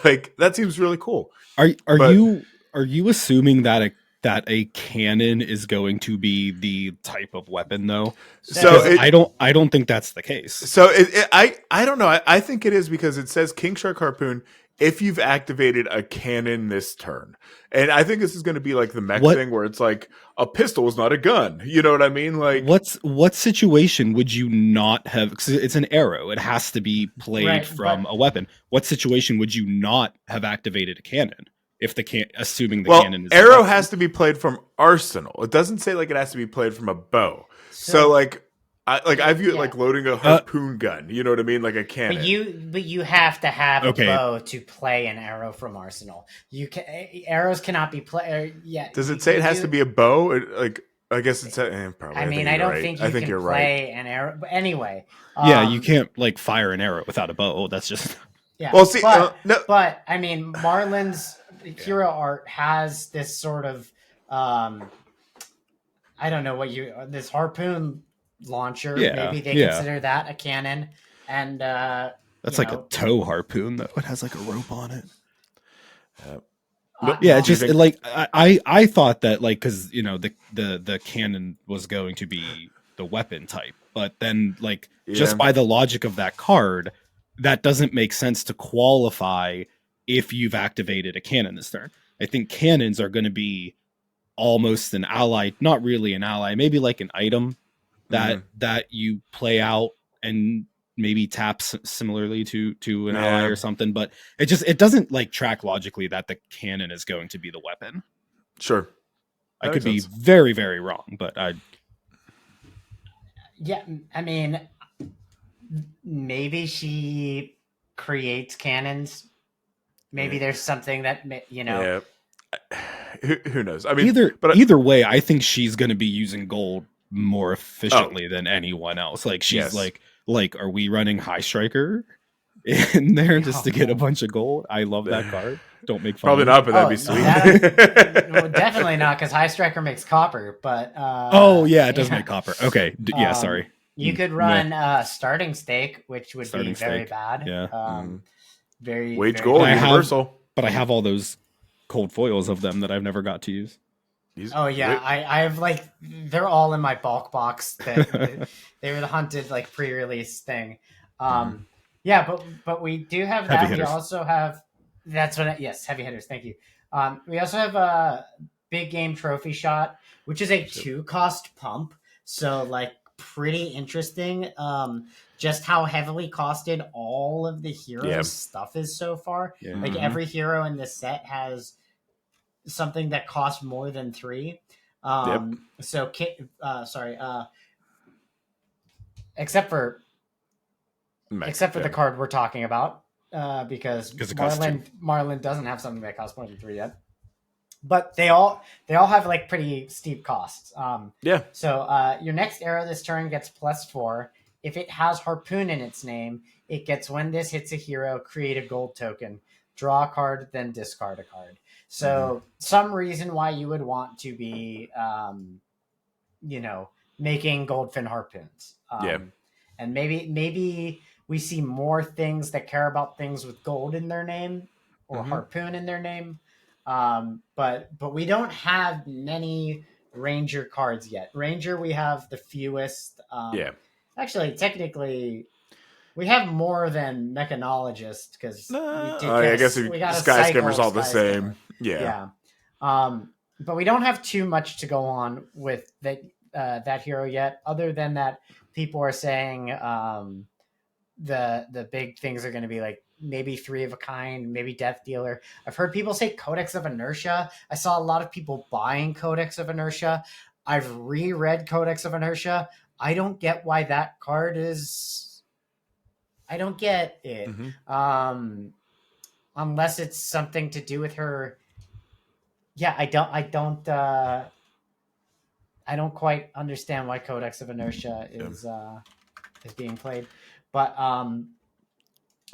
C: Like, that seems really cool.
B: Are you assuming that a cannon is going to be the type of weapon, though?
C: So
B: I don't think that's the case.
C: So I don't know. I think it is, because it says King Shark Harpoon if you've activated a cannon this turn. And I think this is going to be like the mech thing where it's like, a pistol is not a gun. You know what I mean? Like,
B: what situation would you not have? Because it's an arrow, it has to be played from a weapon. What situation would you not have activated a cannon? If assuming the cannon is
C: arrow has to be played from arsenal. It doesn't say like it has to be played from a bow. So like I view it like loading a harpoon gun. You know what I mean? Like a cannon.
A: But you have to have a bow to play an arrow from arsenal. Arrows cannot be played.
C: Does it say it has to be a bow? Like, I guess it's probably.
A: I don't think you can play an arrow. But anyway,
B: you can't like fire an arrow without a bow. That's just
C: Well, see,
A: but I mean, Marlin's hero art has this sort of I don't know this harpoon launcher. Maybe they consider that a cannon, and
B: that's like a tow harpoon though. It has like a rope on it.
C: Yeah,
B: it's just like I thought that, like, because the cannon was going to be the weapon type, but then like just by the logic of that card, that doesn't make sense to qualify if you've activated a cannon this turn. I think cannons are going to be almost an ally, not really an ally, maybe like an item that you play out and maybe tap similarly to an ally or something. But it doesn't like track logically that the cannon is going to be the weapon.
C: Sure.
B: I could be very, very wrong, but I
A: mean, maybe she creates cannons. Maybe there's something that
C: Yeah. Who knows? I mean,
B: either way, I think she's going to be using gold more efficiently than anyone else. Like, she's like, are we running High Striker in there just to get a bunch of gold? I love that card. Don't make fun.
C: Probably not, but that'd be sweet.
A: Definitely not, because High Striker makes copper. But
B: it does make copper. Okay, sorry.
A: You could run Starting Stake, which would be very bad.
B: Yeah.
A: Very
C: Wage Gold Universal.
B: But I have all those cold foils of them that I've never got to use.
A: I have like, they're all in my bulk box. They were the hunted like pre-release thing. But we do have that. We also have heavy hitters. Thank you. We also have a big game trophy shot, which is a 2-cost pump. So like, pretty interesting. Just how heavily costed all of the heroes' stuff is so far. Yeah. Like, every hero in this set has something that costs more than 3. So, except for the card we're talking about, because Marlin doesn't have something that costs more than 3 yet. But they all have like pretty steep costs. So your next arrow this turn gets +4. If it has Harpoon in its name, it gets, when this hits a hero, create a gold token, draw a card, then discard a card. So some reason why you would want to be, making Goldfin Harpoons. And maybe we see more things that care about things with gold in their name or Harpoon in their name. But we don't have many Ranger cards yet. Ranger, we have the fewest. Actually, technically, we have more than Mechanologist because
C: I guess we got Skyscraper's all the same. Yeah.
A: But we don't have too much to go on with that hero yet, other than that people are saying the big things are going to be like maybe 3 of a kind, maybe Death Dealer. I've heard people say Codex of Inertia. I saw a lot of people buying Codex of Inertia. I've reread Codex of Inertia. I don't get why that card is. I don't get it. Unless it's something to do with her. Yeah, I don't quite understand why Codex of Inertia is being played. But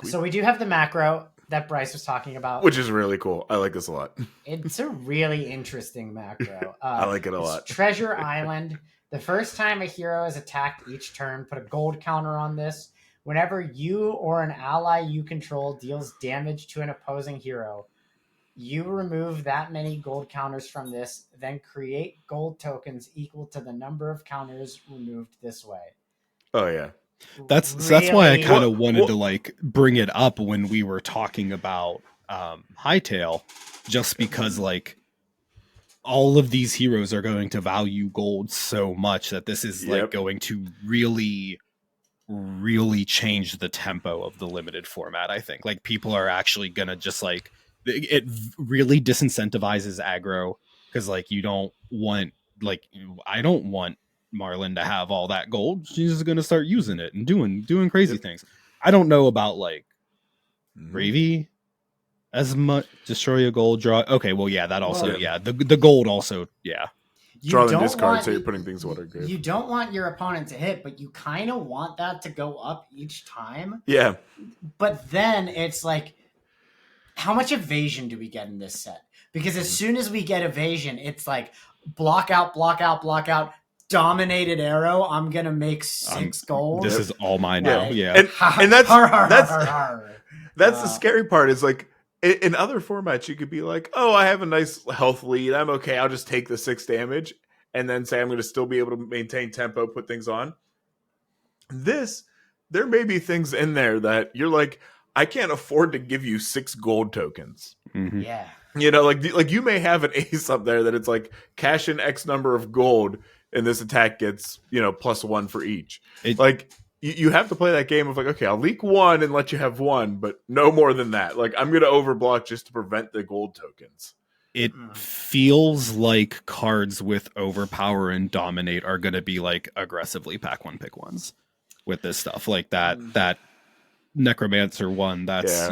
A: so we do have the macro that Brice was talking about,
C: which is really cool. I like this a lot.
A: It's a really interesting macro.
C: I like it a lot.
A: Treasure Island. The first time a hero is attacked each turn, put a gold counter on this. Whenever you or an ally you control deals damage to an opposing hero, you remove that many gold counters from this, then create gold tokens equal to the number of counters removed this way.
C: Oh yeah.
B: That's why I kind of wanted to like bring it up when we were talking about Hightail, just because like all of these heroes are going to value gold so much that this is like going to really change the tempo of the limited format. I think like people are actually gonna just like, it really disincentivizes aggro, because like you don't want, like, I don't want Marlin to have all that gold. She's just gonna start using it and doing crazy things. I don't know about like Gravy as much. Destroy a gold, draw. Okay, well yeah, that also the gold also
C: draw the discard, so you're putting things in order.
A: You don't want your opponent to hit, but you kind of want that to go up each time.
C: Yeah.
A: But then it's like, how much evasion do we get in this set? Because as soon as we get evasion, it's like block out, dominated arrow. I'm gonna make 6 gold.
B: This is all mine now. Yeah.
C: And that's the scary part, is like in other formats you could be like, oh, I have a nice health lead, I'm okay, I'll just take the 6 damage and then say I'm going to still be able to maintain tempo, put things on. There may be things in there that you're like, I can't afford to give you 6 gold tokens.
A: Yeah.
C: You know, like you may have an ace up there that it's like cash in X number of gold and this attack gets, +1 for each. You have to play that game of like, okay, I'll leak 1 and let you have 1, but no more than that. Like, I'm going to overblock just to prevent the gold tokens.
B: It feels like cards with Overpower and Dominate are going to be like aggressively pack 1 pick ones with this stuff. Like that Necromancer one, that's,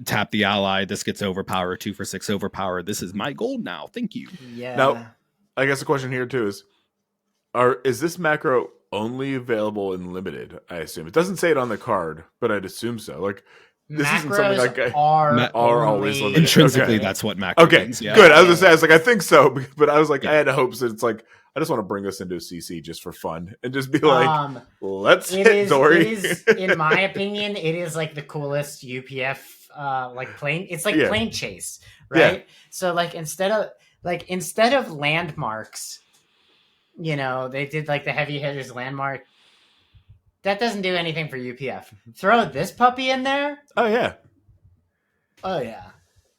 B: tap the ally, this gets Overpower, 2 for 6 Overpower. This is my gold now. Thank you.
A: Yeah.
C: Now, I guess the question here too is this macro only available in limited? I assume it doesn't say it on the card, but I'd assume so. Like, this isn't something like
A: are
C: always limited.
B: Intrinsically, that's what macro means. Yeah.
C: Good. I was gonna say, I think so, but I was like, I had hopes that it's like, I just want to bring this into a CC just for fun and just be like, let's hit Dory.
A: It is, in my opinion, it is like the coolest UPF plane. It's like plane chase, right? Yeah. So like instead of landmarks, they did like the heavy hitters landmark. That doesn't do anything for UPF. Throw this puppy in there.
C: Oh yeah.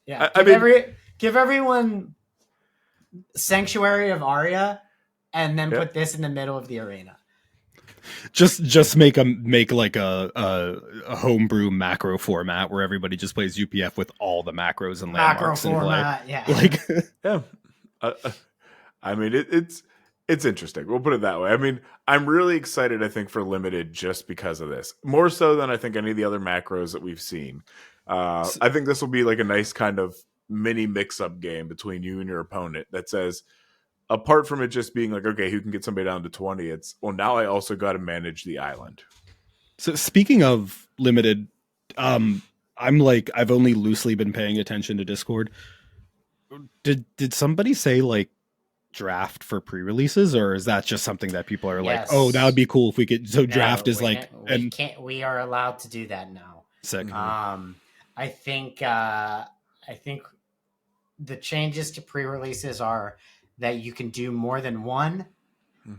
A: Yeah. Give everyone Sanctuary of Arya, and then put this in the middle of the arena.
B: Just make like a homebrew macro format where everybody just plays UPF with all the macros and landmarks.
A: Macro format, yeah.
B: Like,
C: yeah. I mean, it's It's interesting. We'll put it that way. I mean, I'm really excited, I think, for Limited just because of this. More so than I think any of the other macros that we've seen. I think this will be like a nice kind of mini mix-up game between you and your opponent that says, apart from it just being like, okay, who can get somebody down to 20, it's, well, now I also got to manage the island.
B: So speaking of Limited, I've only loosely been paying attention to Discord. Did somebody say like draft for pre-releases, or is that just something that people are like, oh, that would be cool if we could? So draft is like,
A: we are allowed to do that now.
B: Sick.
A: I think the changes to pre-releases are that you can do more than one,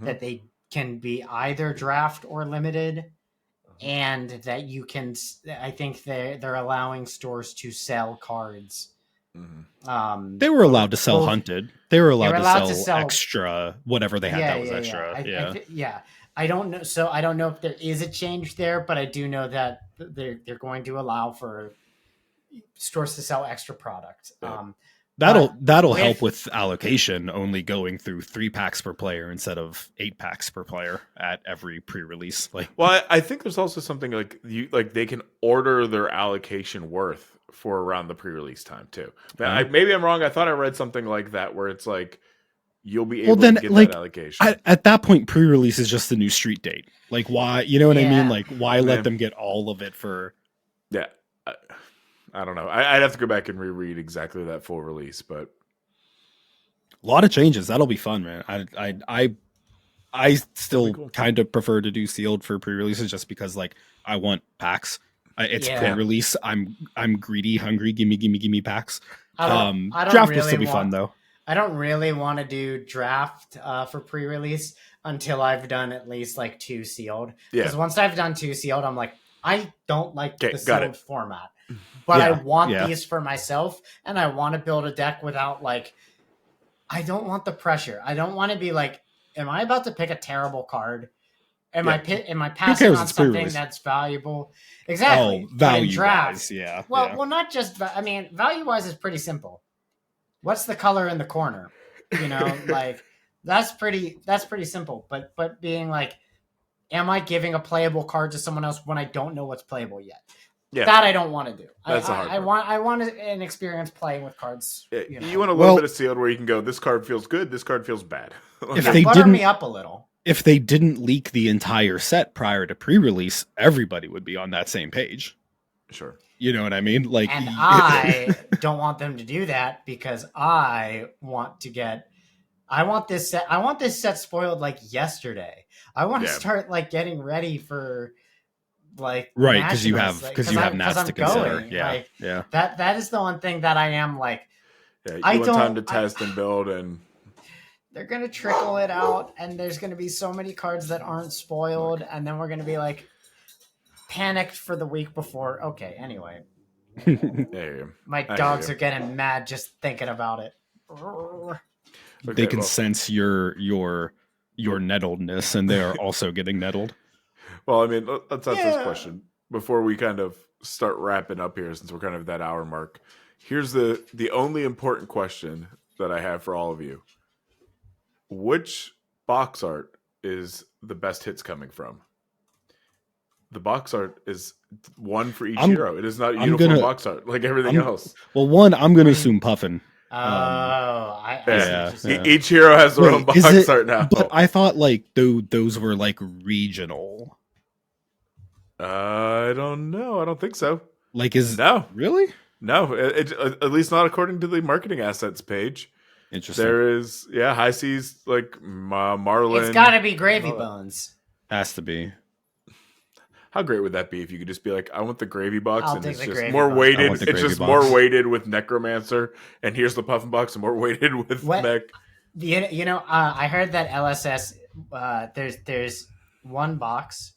A: that they can be either draft or limited, and that you can, I think they're allowing stores to sell cards.
B: They were allowed to sell hunted. They were allowed to sell extra, whatever they had that was extra.
A: I don't know. So I don't know if there is a change there, but I do know that they're going to allow for stores to sell extra product.
B: That'll help with allocation, only going through 3 packs per player instead of 8 packs per player at every pre-release.
C: Well, I think there's also something like they can order their allocation worth for around the pre-release time too. Maybe I'm wrong. I thought I read something like that where it's like you'll be able to get that allocation.
B: At that point, pre-release is just the new street date. Like, why? You know what I mean? Like, why let them get all of it for?
C: Yeah. I don't know. I'd have to go back and reread exactly that full release, but
B: a lot of changes. That'll be fun, man. I still kind of prefer to do sealed for pre-releases just because like I want packs. It's pre-release. I'm greedy, hungry. Gimme packs. Draft will still be fun though.
A: I don't really want to do draft for pre-release until I've done at least like 2 sealed. Because once I've done 2 sealed, I'm like, I don't like the sealed format. But I want these for myself, and I want to build a deck without like, I don't want the pressure. I don't want to be like, am I about to pick a terrible card? Am I passing on something that's valuable? Exactly.
B: Value
A: draft.
B: Wise,
A: Well, not just. I mean, value wise is pretty simple. What's the color in the corner? You know, like that's pretty simple. But being like, am I giving a playable card to someone else when I don't know what's playable yet? Yeah. That I don't want to do.
C: That's a hard part.
A: I want an experience playing with cards.
C: You want a little bit of sealed where you can go, this card feels good, this card feels bad.
B: If they
A: butter me up a little.
B: If they didn't leak the entire set prior to pre-release, everybody would be on that same page.
C: Sure.
B: You know what I mean? Like,
A: and I don't want them to do that because I want this set spoiled like yesterday. I want to start like getting ready for like
B: because you have Nats to consider.
A: That is the one thing that I am like.
C: Yeah, you want time to test and build, and
A: they're gonna trickle it out, and there's gonna be so many cards that aren't spoiled, and then we're gonna be like panicked for the week before. Okay, anyway, my dogs are getting mad just thinking about it.
B: They can sense your nettledness, and they are also getting nettled.
C: Well, I mean, let's ask this question before we kind of start wrapping up here, since we're kind of at that hour mark. Here's the only important question that I have for all of you. Which box art is the best hits coming from? The box art is one for each hero. It is not uniform box art like everything else.
B: Well, one, I'm going to assume Puffin.
C: Each hero has their own box art now.
B: But I thought like those were like regional.
C: I don't know. I don't think so.
B: Like, really?
C: No, at least not according to the marketing assets page.
B: Interesting.
C: There is, High Seas, like Marlin.
A: It's got to be Gravy Bones.
B: Has to be.
C: How great would that be if you could just be like, I want the gravy box, and it's just
A: more
C: weighted. It's just more weighted with Necromancer, and here's the Puffin box, and more weighted with Mech.
A: I heard that LSS. There's one box.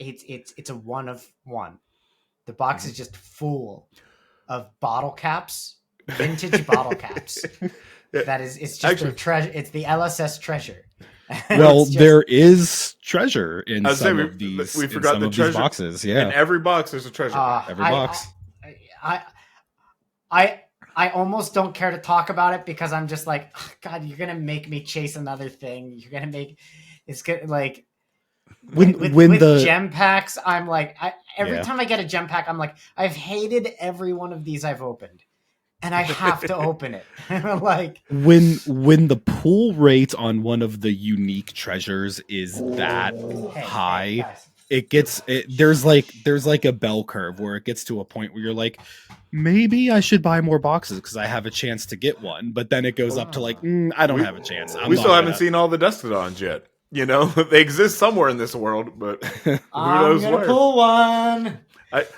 A: It's a 1 of 1. The box is just full of bottle caps, vintage bottle caps. That is, it's just a treasure. It's the LSS treasure.
B: Well, there is treasure in some of these. We forgot the treasure boxes. Yeah,
C: in every box there's a treasure.
B: Every box.
A: I almost don't care to talk about it because I'm just like, oh, God, you're gonna make me chase another thing. You're gonna make it's good. Like with the gem packs, I'm like, every time I get a gem pack, I'm like, I've hated every one of these I've opened, and I have to open it. Like
B: when the pull rate on one of the unique treasures is that high. It gets there's like a bell curve where it gets to a point where you're like, maybe I should buy more boxes because I have a chance to get one, but then it goes up to like, I don't have a chance.
C: We still haven't seen all the Dustodons yet. You know, they exist somewhere in this world, but who knows where. I'm gonna
A: pull one.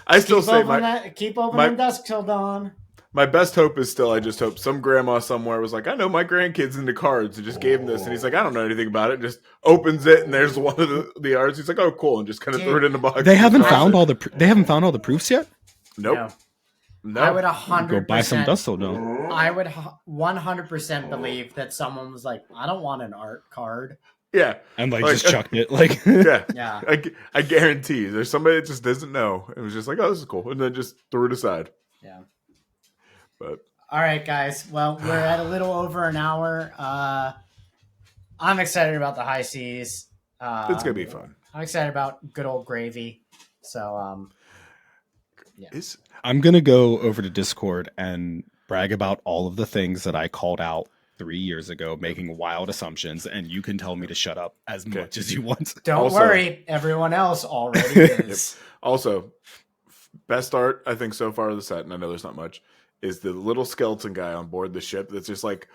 C: I still say
A: keep opening Dusk Till Dawn.
C: My best hope is still, I just hope some grandma somewhere was like, I know my grandkid's into cards, and just gave him this, and he's like, I don't know anything about it. Just opens it, and there's one of the arts. He's like, oh, cool, and just kind of threw it in the box.
B: They haven't found all the proofs yet.
C: Nope. No.
A: I would 100%
B: go buy some Dusk Till Dawn.
A: I would 100% believe that someone was like, I don't want an art card.
C: Yeah,
B: and like just chucked it. Like
C: yeah. I guarantee there's somebody that just doesn't know. It was just like, oh, this is cool, and then just threw it aside.
A: Yeah.
C: But
A: all right, guys. Well, we're at a little over an hour. I'm excited about the high seas.
C: It's gonna be fun.
A: I'm excited about good old gravy. So,
C: yeah.
B: I'm gonna go over to Discord and brag about all of the things that I called out 3 years ago, making wild assumptions, and you can tell me to shut up as much as you want.
A: Don't worry, everyone else already is.
C: Also, best art I think so far of the set, and I know there's not much, is the little skeleton guy on board the ship that's just like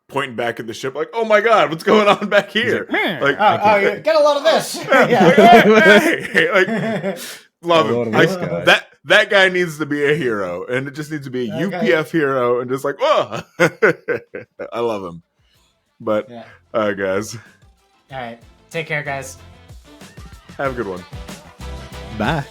C: pointing back at the ship, like, oh my God, what's going on back here?
A: Like, get a load of this.
C: Love him. That guy needs to be a hero, and it just needs to be a UPF hero, and just like, whoa, I love him. But, all right, guys.
A: All right, take care, guys.
C: Have a good one.
B: Bye.